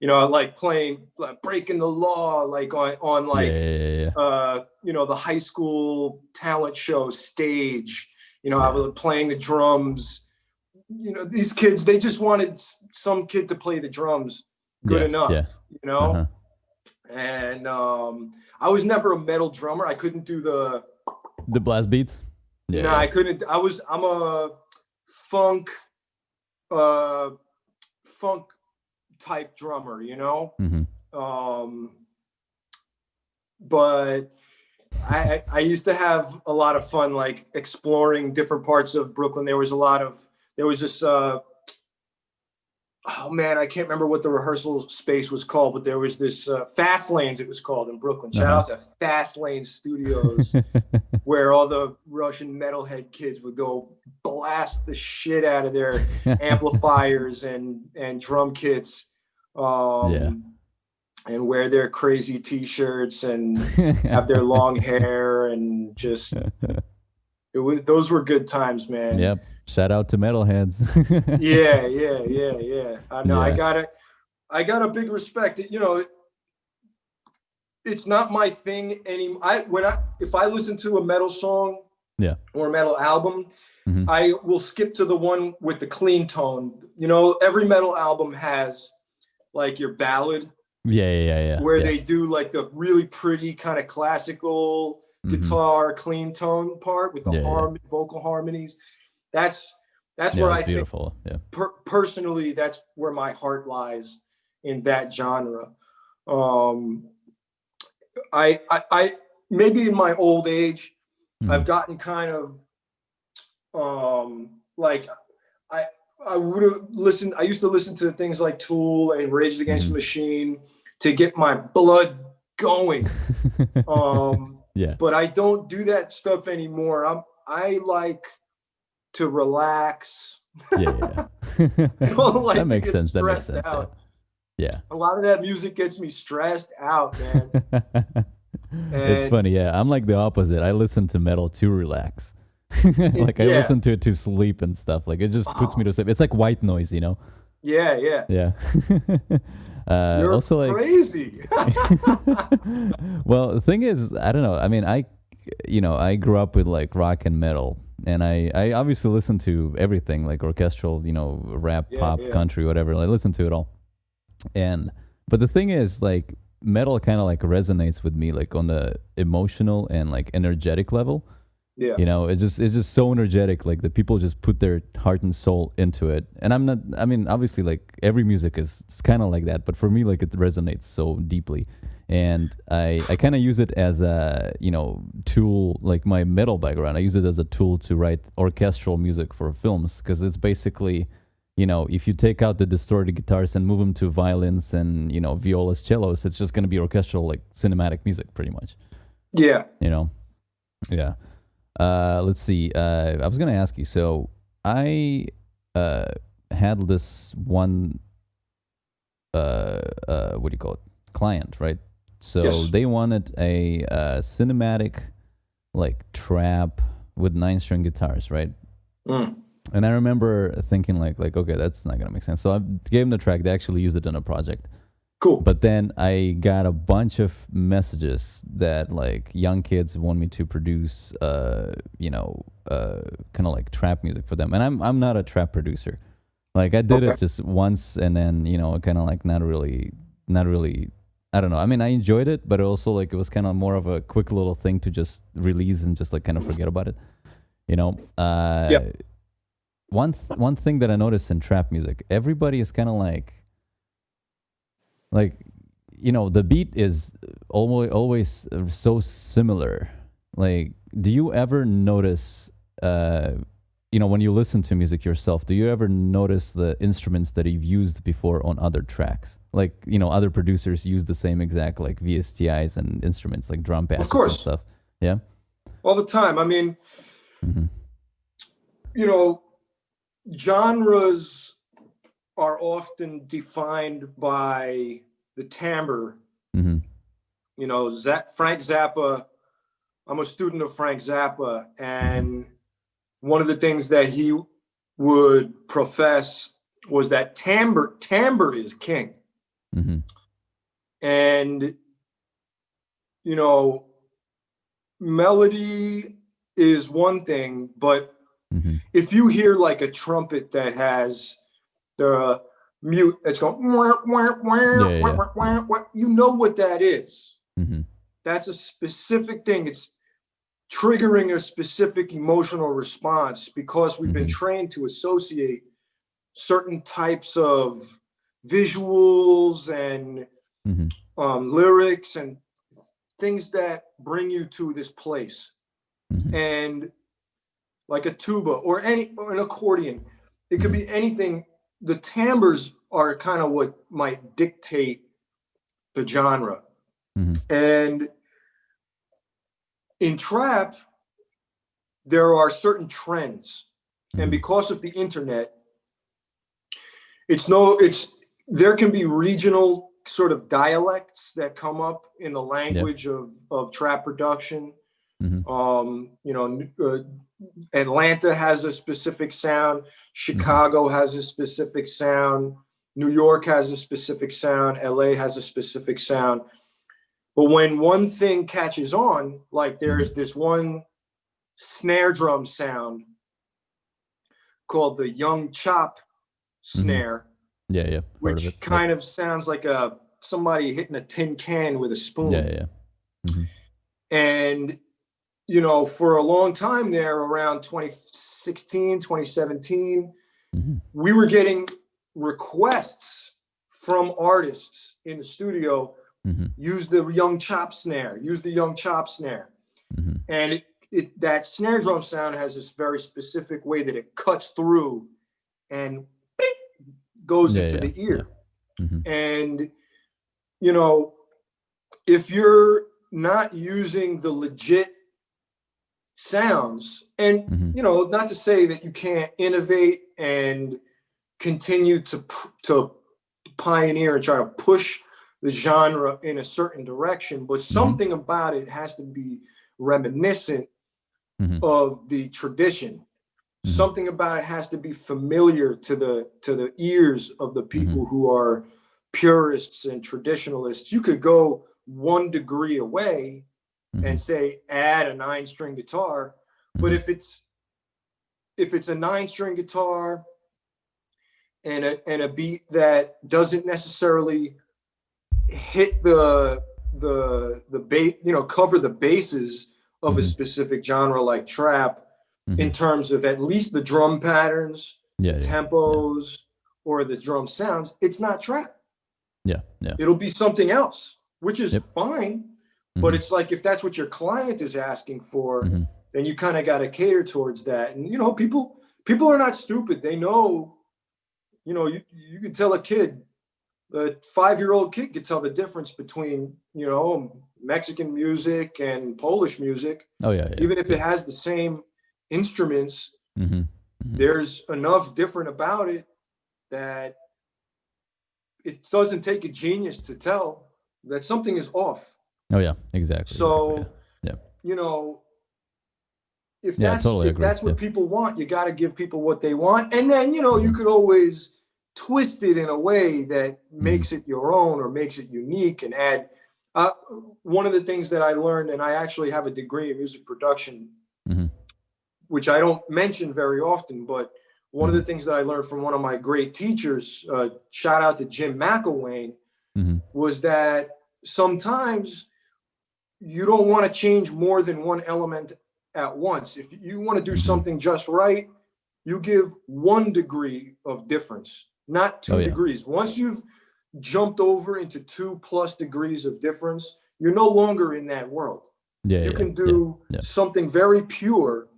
like playing, like breaking the law, like on like the high school talent show stage. I was playing the drums. These kids, they just wanted some kid to play the drums good enough. And I was never a metal drummer. I couldn't do the blast beats. No, I couldn't. I'm a funk type drummer, but I used to have a lot of fun, like exploring different parts of Brooklyn. There was this oh man, I can't remember what the rehearsal space was called, but there was this Fast Lanes, it was called, in Brooklyn. Shout out to Fast Lane Studios, where all the Russian metalhead kids would go blast the shit out of their amplifiers and drum kits. and wear their crazy t-shirts and have their long hair and just those were good times, man. Yep. Shout out to Metalheads. Yeah. I know. Yeah. I got a big respect. You know, it's not my thing anymore. If I listen to a metal song, or a metal album, I will skip to the one with the clean tone. You know, every metal album has like your ballad. Yeah. Where they do like the really pretty kind of classical guitar clean tone part with the vocal harmonies. That's where I beautiful. think personally, that's where my heart lies in that genre. I maybe in my old age, I've gotten kind of like I would have listened. I used to listen to things like Tool and Rage Against the Machine to get my blood going. But I don't do that stuff anymore. I like to relax. I don't like that makes to get sense. stressed out. Yeah. A lot of that music gets me stressed out, man. It's funny. Yeah. I'm like the opposite. I listen to metal to relax. Like I listen to it to sleep and stuff. Like it just puts me to sleep. It's like white noise, you know? Yeah. You're also like crazy. Well, the thing is, I don't know. I mean, I grew up with like rock and metal, and I obviously listen to everything, like orchestral, you know, rap, pop, country, whatever. I listen to it all. But the thing is, like metal kind of like resonates with me, like on the emotional and like energetic level. Yeah. You know, it's just so energetic. Like the people just put their heart and soul into it. And I mean, obviously like every music is kind of like that, but for me, like it resonates so deeply. And I kind of use it as a, you know, tool, like my metal background. I use it as a tool to write orchestral music for films. Cause it's basically, you know, if you take out the distorted guitars and move them to violins and, you know, violas, cellos, it's just going to be orchestral, like cinematic music pretty much. Yeah. You know? Yeah. Let's see. I was gonna ask you. So I had this one. What do you call it? Client, right? So they wanted a cinematic, like trap with 9-string guitars, right? And I remember thinking like, okay, that's not gonna make sense. So I gave them the track. They actually used it in a project. Cool. But then I got a bunch of messages that like young kids want me to produce, you know, kind of like trap music for them. And I'm not a trap producer. Like I did it just once, and then, you know, kind of like not really. I don't know. I mean, I enjoyed it, but also like it was kind of more of a quick little thing to just release and just like kind of forget about it. You know. One thing that I noticed in trap music, everybody is kind of like, you know, the beat is always so similar. Like, do you ever notice, you know, when you listen to music yourself, do you ever notice the instruments that you've used before on other tracks? Like, you know, other producers use the same exact like VSTIs and instruments like drum pads and stuff. Yeah. All the time. I mean, you know, genres are often defined by the timbre. You know, Frank Zappa, I'm a student of Frank Zappa, and one of the things that he would profess was that timbre is king. And, you know, melody is one thing, but if you hear like a trumpet that has the mute that's going, you know what that is. That's a specific thing. It's triggering a specific emotional response because we've been trained to associate certain types of visuals and lyrics and things that bring you to this place. And like a tuba or an accordion, it could be anything. The timbres are kind of what might dictate the genre. And in trap, there are certain trends. And because of the internet, it's there can be regional sort of dialects that come up in the language of trap production. Atlanta has a specific sound. Chicago has a specific sound. New York has a specific sound. LA has a specific sound. But when one thing catches on, like there's this one snare drum sound called the Young Chop snare, which kind of sounds like somebody hitting a tin can with a spoon. And for a long time there, around 2016, 2017, we were getting requests from artists in the studio, use the Young Chop snare, use the Young Chop snare. And that snare drum sound has this very specific way that it cuts through and goes into the ear. And, if you're not using the legit sounds, and, not to say that you can't innovate and continue to pioneer and try to push the genre in a certain direction, but something about it has to be reminiscent of the tradition. Something about it has to be familiar to the ears of the people who are purists and traditionalists. You could go 1 degree away and say add a 9-string guitar, but if it's a 9-string guitar and a beat that doesn't necessarily hit the bass, cover the bases of a specific genre like trap, in terms of at least the drum patterns, tempos, or the drum sounds, it's not trap. It'll be something else, which is fine. But it's like, if that's what your client is asking for, then you kind of got to cater towards that. And, people are not stupid. They know, you can tell a 5-year-old kid could tell the difference between, Mexican music and Polish music. Even if it has the same instruments, there's enough different about it that it doesn't take a genius to tell that something is off. Exactly. So, if that's what people want, you got to give people what they want. And then, you could always twist it in a way that makes it your own or makes it unique and add. One of the things that I learned, and I actually have a degree in music production, which I don't mention very often, but one of the things that I learned from one of my great teachers, shout out to Jim McElwain, was that sometimes you don't want to change more than one element at once. If you want to do something just right, you give 1 degree of difference, not 2 degrees. Once you've jumped over into 2+ degrees of difference, you're no longer in that world. You can do something very pure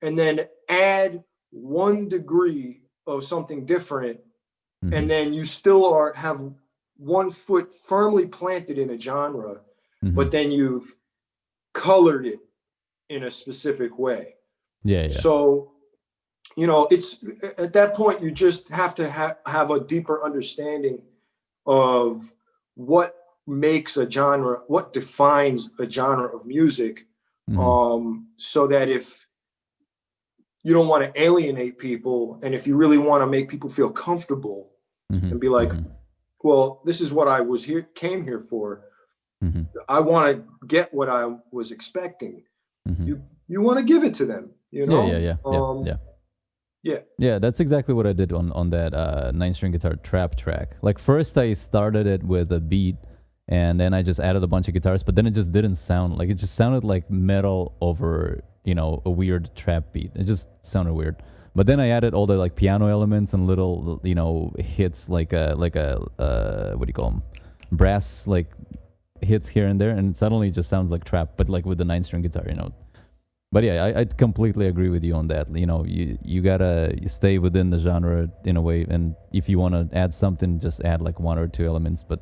and then add 1 degree of something different, and then you still have 1 foot firmly planted in a genre, but then you've colored it in a specific way. So, it's at that point you just have to have a deeper understanding of what makes a genre, what defines a genre of music, so that if you don't want to alienate people, and if you really want to make people feel comfortable and be like, well, this is what I came here for. I want to get what I was expecting. You want to give it to them, Yeah, that's exactly what I did on that 9-string guitar trap track. Like, first I started it with a beat, and then I just added a bunch of guitars, but then it just didn't sound like, it just sounded like metal over, a weird trap beat. It just sounded weird. But then I added all the like piano elements and little, hits like a what do you call them? Brass like hits here and there, and suddenly it just sounds like trap, but like with the 9-string guitar, But yeah, I completely agree with you on that. You gotta stay within the genre in a way, and if you want to add something, just add like 1 or 2 elements, but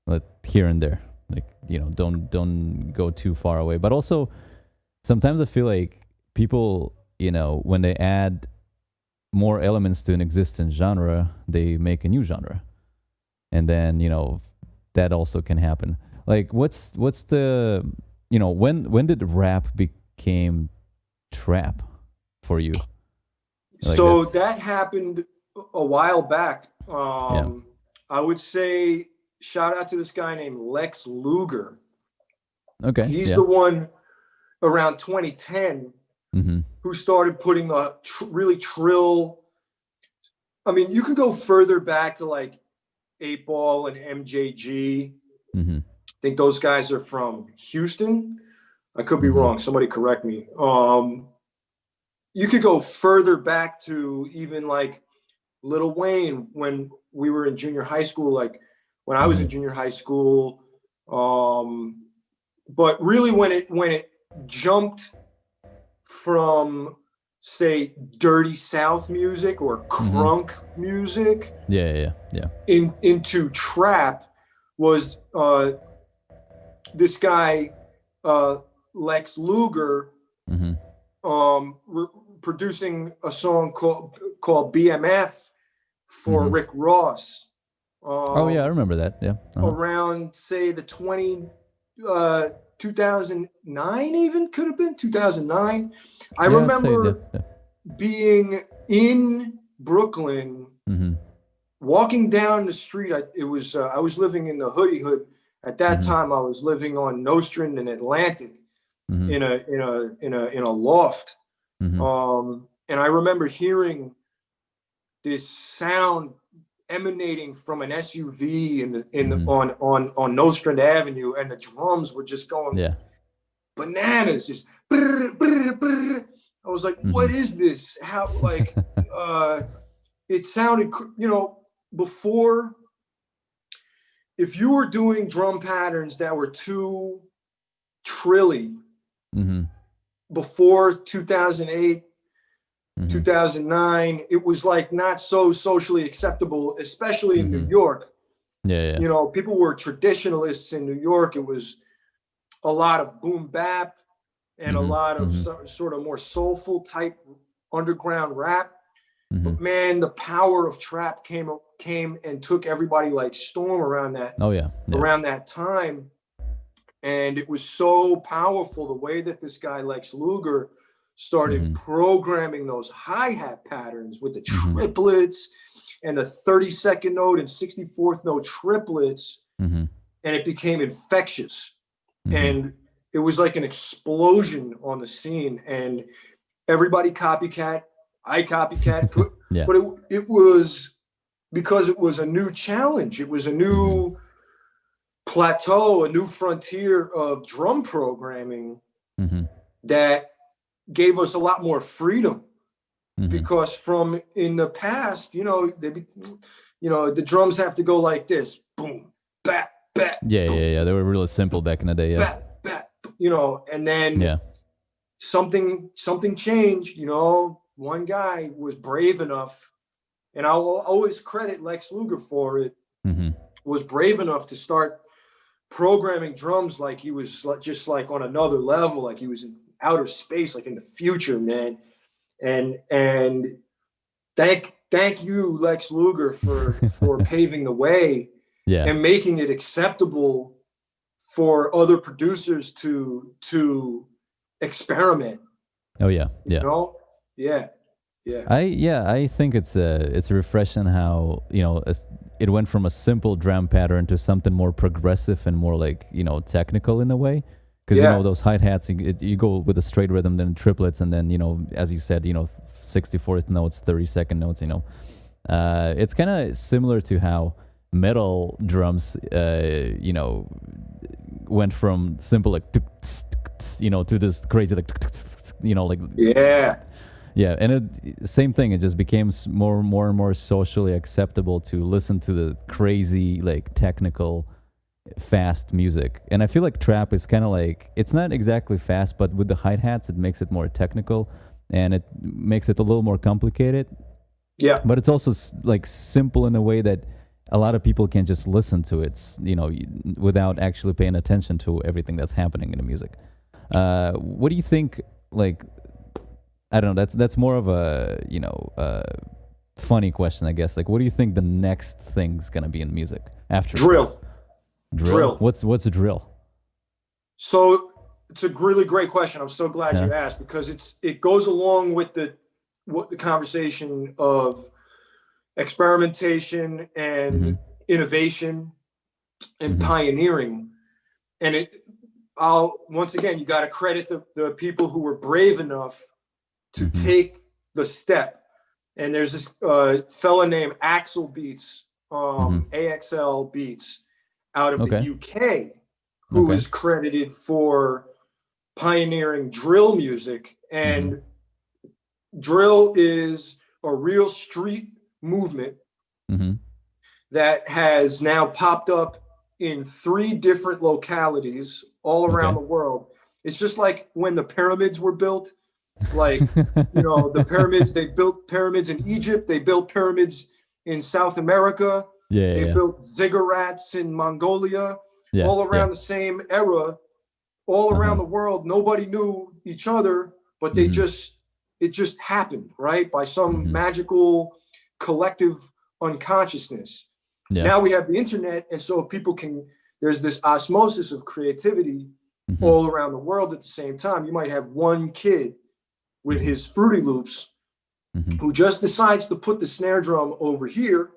like here and there, like don't go too far away. But also, sometimes I feel like people, when they add more elements to an existing genre, they make a new genre. and then that also can happen. Like, what's the when did rap became trap for you? Like, so that happened a while back. I would say shout out to this guy named Lex Luger. Okay. He's the one around 2010 who started putting a really trill. I mean, you can go further back to like 8-Ball and MJG. I think those guys are from Houston. I could be wrong. Somebody correct me. You could go further back to even like Lil Wayne when we were in junior high school, like when I was in junior high school. But really when it jumped from, say, dirty South music or crunk music into trap was this guy Lex Luger producing a song called BMF for Rick Ross. I remember that. Around, say, the 2009, even could have been 2009. I remember being in Brooklyn, walking down the street. I was living in the Hood. At that time, I was living on Nostrand and Atlantic in a loft. And I remember hearing this sound emanating from an SUV on Nostrand Avenue, and the drums were just going bananas, just brr, brr, brr. I was like, what is this? How, like, it sounded, before, if you were doing drum patterns that were too trilly before 2008, 2009, it was like not so socially acceptable, especially in New York. People were traditionalists in New York. It was a lot of boom bap and a lot of sort of more soulful type underground rap. But man, the power of trap came and took everybody like storm around that. Around that time. And it was so powerful the way that this guy Lex Luger started programming those hi-hat patterns with the triplets and the 32nd note and 64th note triplets, and it became infectious. And it was like an explosion on the scene, and everybody copycat. I copycat, but it was because it was a new challenge. It was a new plateau, a new frontier of drum programming that gave us a lot more freedom. Because from in the past, the drums have to go like this, boom, bat, bat. They were really simple back in the day. Bat, bat, and then something changed. One guy was brave enough, and I'll always credit Lex Luger for it. Was brave enough to start programming drums like he was just like on another level, like he was in outer space, like in the future, man. And thank you, Lex Luger, for paving the way and making it acceptable for other producers to experiment. I think it's refreshing how it went from a simple drum pattern to something more progressive and more like technical in a way. Because those hi-hats, you go with a straight rhythm, then triplets, and then as you said, 64th notes, 32nd notes. It's kind of similar to how metal drums, went from simple like to this crazy like and same thing. It just became more and more socially acceptable to listen to the crazy like technical fast music. And I feel like trap is kind of like, it's not exactly fast, but with the hi-hats it makes it more technical and it makes it a little more complicated, but it's also like simple in a way that a lot of people can just listen to it, without actually paying attention to everything that's happening in the music. What do you think, like, I don't know, that's more of a funny question, I guess. Like, what do you think the next thing's gonna be in music after Drill. Drill? What's a drill? So it's a really great question. I'm so glad you asked, because it goes along with the conversation of experimentation and innovation and pioneering. And once again, you got to credit the people who were brave enough to take the step. And there's this fella named Axel Beats, AXL Beats, out of the UK, who is credited for pioneering drill music. And drill is a real street movement that has now popped up in 3 different localities all around the world. It's just like when the pyramids were built. Like, you know, the pyramids, they built pyramids in Egypt, they built pyramids in South America, they built ziggurats in Mongolia, all around the same era, all around the world. Nobody knew each other, but it just happened, right? By some magical collective unconsciousness. Now we have the internet, and so people there's this osmosis of creativity all around the world at the same time. You might have one kid with his Fruity Loops who just decides to put the snare drum over here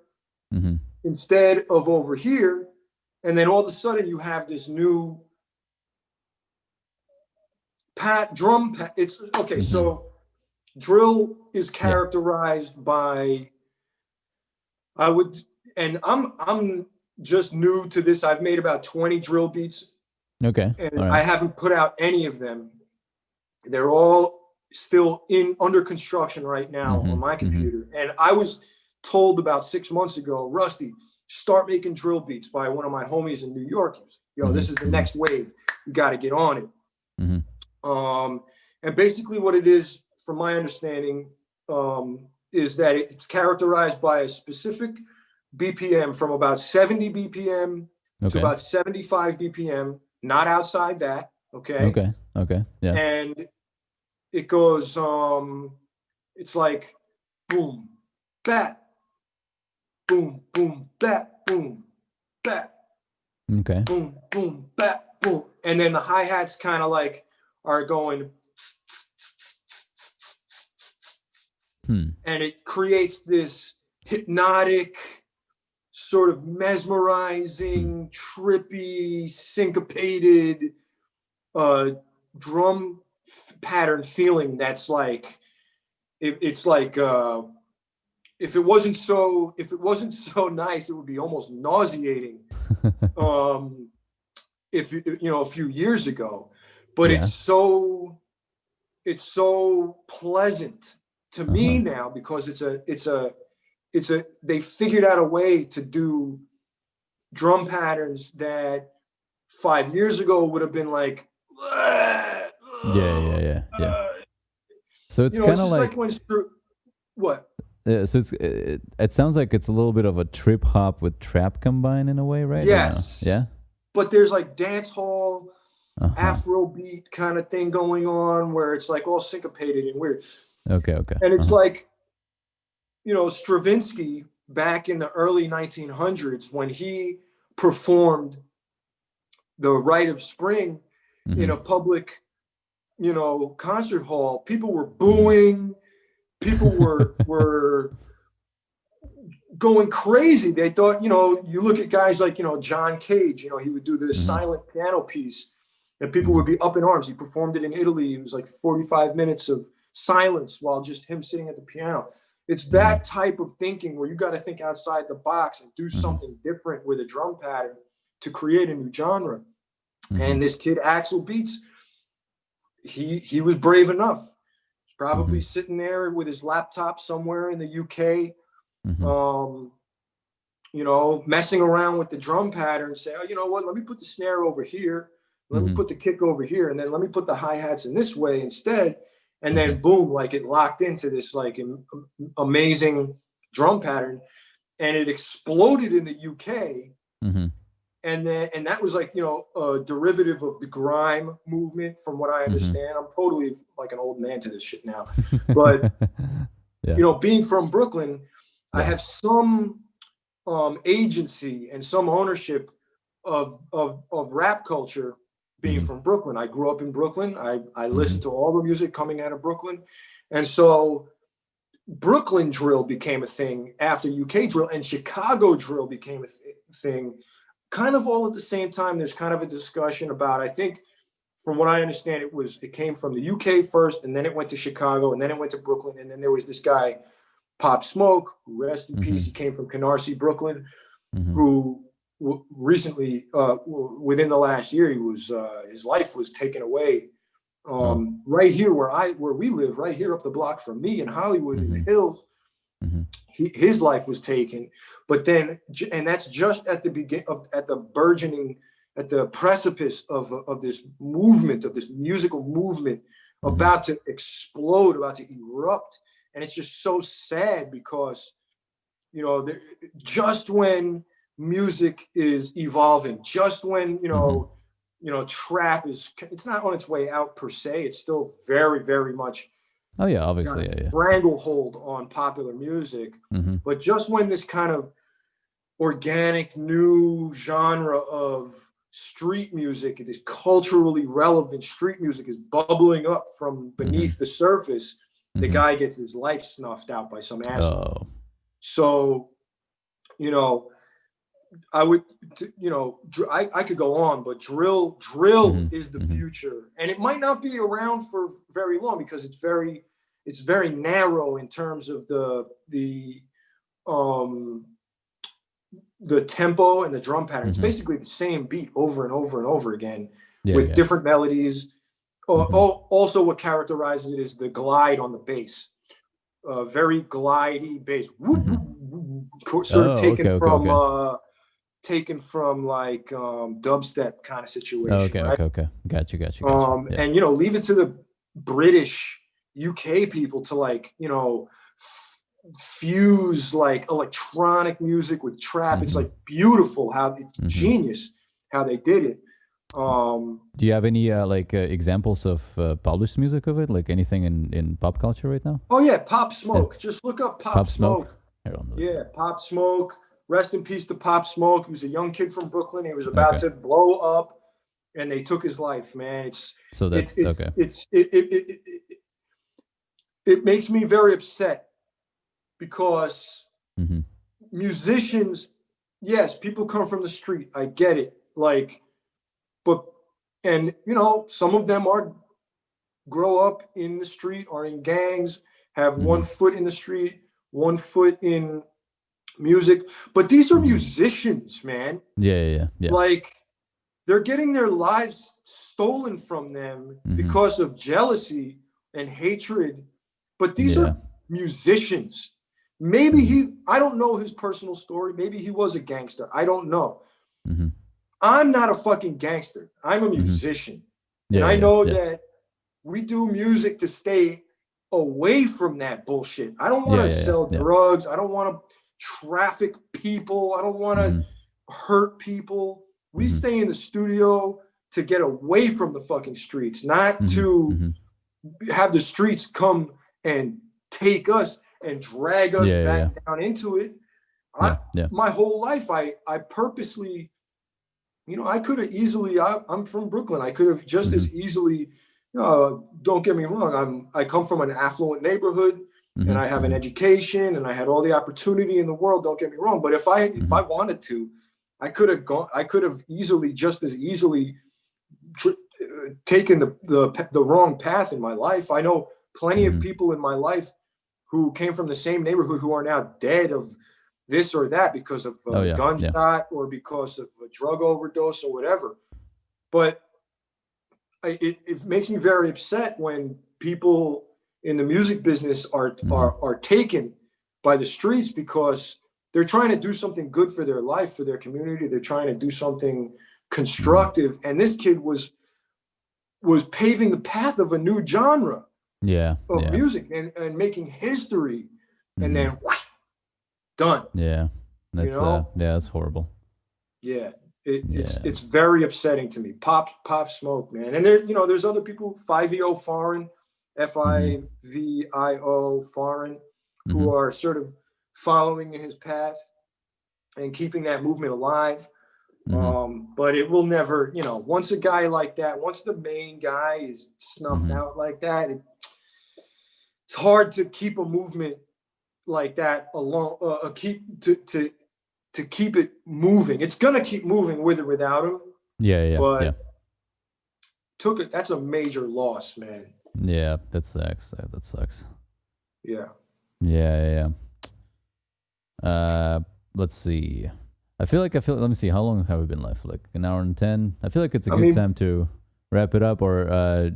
instead of over here. And then all of a sudden you have this new drum. It's okay. So drill is characterized by, I'm just new to this. I've made about 20 drill beats. Okay. And I haven't put out any of them. They're all still under construction right now on my computer. And I was told about 6 months ago, Rusty, start making drill beats, by one of my homies in New York. Yo, this is the next wave. You got to get on it. And basically what it is, from my understanding, is that it's characterized by a specific BPM from about 70 BPM to about 75 BPM, not outside that. Okay. Yeah. And it goes, it's like boom, bat, boom, boom, bat, boom, bat. Okay. Boom, boom, bat, boom. And then the hi-hats kind of like are going, and it creates this hypnotic, sort of mesmerizing, trippy, syncopated drum pattern feeling. That's like, it's like, if it wasn't so nice, it would be almost nauseating. If a few years ago, but it's so pleasant to me now, because they figured out a way to do drum patterns that 5 years ago would have been like, yeah. So it's kind of like when what? So it sounds like it's a little bit of a trip hop with trap combined in a way, right? Yes. No? Yeah. But there's like dance hall, Afro beat kind of thing going on, where it's like all syncopated and weird. Okay. And it's like, Stravinsky back in the early 1900s, when he performed the Rite of Spring in a public, concert hall, people were booing, people were going crazy. They thought, you look at guys like, John Cage, he would do this silent piano piece and people would be up in arms. He performed it in Italy. It was like 45 minutes of silence while just him sitting at the piano. It's that type of thinking where you got to think outside the box and do something different with a drum pattern to create a new genre. And this kid, Axel Beats, he was brave enough. He's probably sitting there with his laptop somewhere in the UK, messing around with the drum pattern, say, oh, you know what, let me put the snare over here. Let me put the kick over here. And then let me put the hi-hats in this way instead. And then boom, like it locked into this like amazing drum pattern, and it exploded in the UK. And that was like, a derivative of the grime movement, from what I understand. I'm totally like an old man to this shit now. But, being from Brooklyn, I have some agency and some ownership of rap culture being from Brooklyn. I grew up in Brooklyn. I listened to all the music coming out of Brooklyn. And so Brooklyn drill became a thing after UK drill, and Chicago drill became a thing kind of all at the same time. There's kind of a discussion about, I think from what I understand, it came from the UK first, and then it went to Chicago, and then it went to Brooklyn. And then there was this guy, Pop Smoke, who rest in peace. He came from Canarsie, Brooklyn, who recently, within the last year, his life was taken away. Right here where we live, right here up the block from me in Hollywood in the Hills, his life was taken. But then, and that's just at the beginning at the burgeoning, at the precipice of this movement, of this musical movement about to explode, about to erupt. And it's just so sad because, you know, just when music is evolving, just when, you know, trap it's not on its way out per se. It's still very, very much obviously stranglehold on popular music. But just when this kind of organic new genre of street music, this culturally relevant street music is bubbling up from beneath the surface, the guy gets his life snuffed out by some asshole. So, you know, I would, you know, I could go on, but drill is the future, and it might not be around for very long because it's very narrow in terms of the tempo and the drum pattern. It's basically the same beat over and over and over again with different melodies. Also, what characterizes it is the glide on the bass, very glidey bass, sort of taken from like dubstep kind of situation. Okay. Got you. And, you know, leave it to the British UK people to, like, you know, fuse like electronic music with trap. It's like beautiful how it's genius how they did it. Do you have any examples of published music of it, like anything in pop culture right now? Oh yeah, Pop Smoke. Just look up Pop Smoke. Pop Smoke. Rest in peace to Pop Smoke. He was a young kid from Brooklyn. He was about to blow up, and they took his life. Man, it makes me very upset because musicians, yes, people come from the street. I get it. Like, and you know, some of them grow up in the street or in gangs, have one foot in the street, one foot in music, but these are musicians, man. Yeah. Like, they're getting their lives stolen from them because of jealousy and hatred. But these are musicians. Maybe I don't know his personal story. Maybe he was a gangster. I don't know. I'm not a fucking gangster. I'm a musician. And I know that we do music to stay away from that bullshit. I don't want to sell drugs. I don't want to traffic people. I don't want to hurt people. We stay in the studio to get away from the fucking streets, not to have the streets come and take us and drag us back down into it. My whole life, I purposely, you know, I could have easily, I'm from Brooklyn. I could have just as easily, don't get me wrong, I come from an affluent neighborhood. And I have an education, and I had all the opportunity in the world. Don't get me wrong, but if I wanted to, I could have just as easily taken the wrong path in my life. I know plenty of people in my life who came from the same neighborhood who are now dead of this or that because of a gunshot or because of a drug overdose or whatever. But it makes me very upset when people in the music business are taken by the streets because they're trying to do something good for their life, for their community. They're trying to do something constructive. And this kid was paving the path of a new genre of music and making history. And then done. Yeah. That's that's horrible. Yeah. It's very upsetting to me. Pop Smoke, man. And there's other people, FIVO Foreign, FIVIO Foreign, who are sort of following in his path and keeping that movement alive. But it will never, you know, once a guy like that, once the main guy is snuffed out like that, it's hard to keep a movement like that alone, to keep it moving. It's gonna keep moving with or without him. But that's a major loss, man. Yeah, that sucks. Yeah. Let's see. I feel let me see, how long have we been live? Like an hour and 10? I feel like it's a good time to wrap it up, or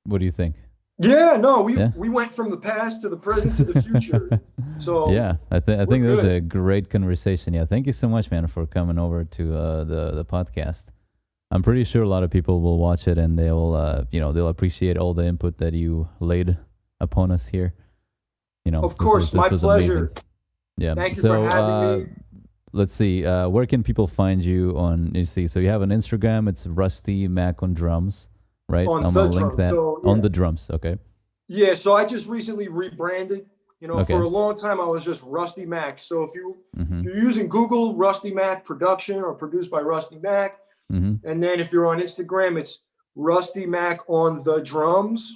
what do you think? Yeah, no, we went from the past to the present to the future. So yeah, I think that was a great conversation. Yeah, thank you so much, man, for coming over to the podcast. I'm pretty sure a lot of people will watch it and they'll they'll appreciate all the input that you laid upon us here. You know, of course, my pleasure. Amazing. Yeah. Thank you for having me. Let's see. Where can people find you on? You see, so you have an Instagram. It's RustyMackOnTheDrums, right? I'm gonna link that on the drums. Okay. Yeah. So I just recently rebranded. You know, for a long time I was just Rusty Mack. So if you're using Google, Rusty Mack production or produced by Rusty Mack, and then if you're on Instagram, it's RustyMackOnTheDrums,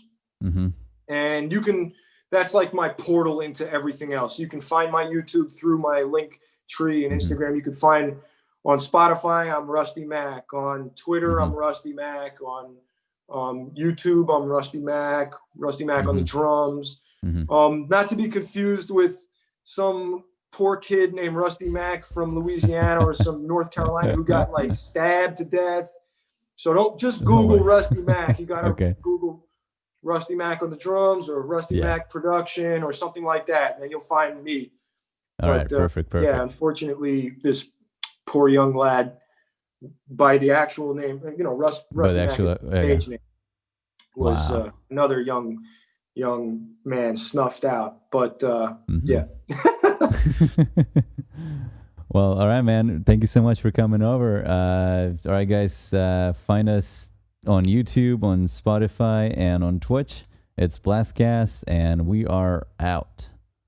and you can. That's like my portal into everything else. You can find my YouTube through my link tree and Instagram. You can find on Spotify, I'm Rusty Mack. On Twitter, I'm Rusty Mack. On YouTube, I'm Rusty Mack on the drums. Not to be confused with some poor kid named Rusty Mack from Louisiana or some North Carolina who got like stabbed to death. So don't just Google Rusty Mack. You got to Google Rusty Mack on the drums or Rusty Mack production or something like that, and then you'll find me. All right, perfect. Yeah, unfortunately, this poor young lad, by the actual name, you know, Rusty Mack page name, was another young man snuffed out. But yeah. Well, all right, man. Thank you so much for coming over. All right, guys, find us on YouTube, on Spotify, and on Twitch. It's BlastCast, and we are out.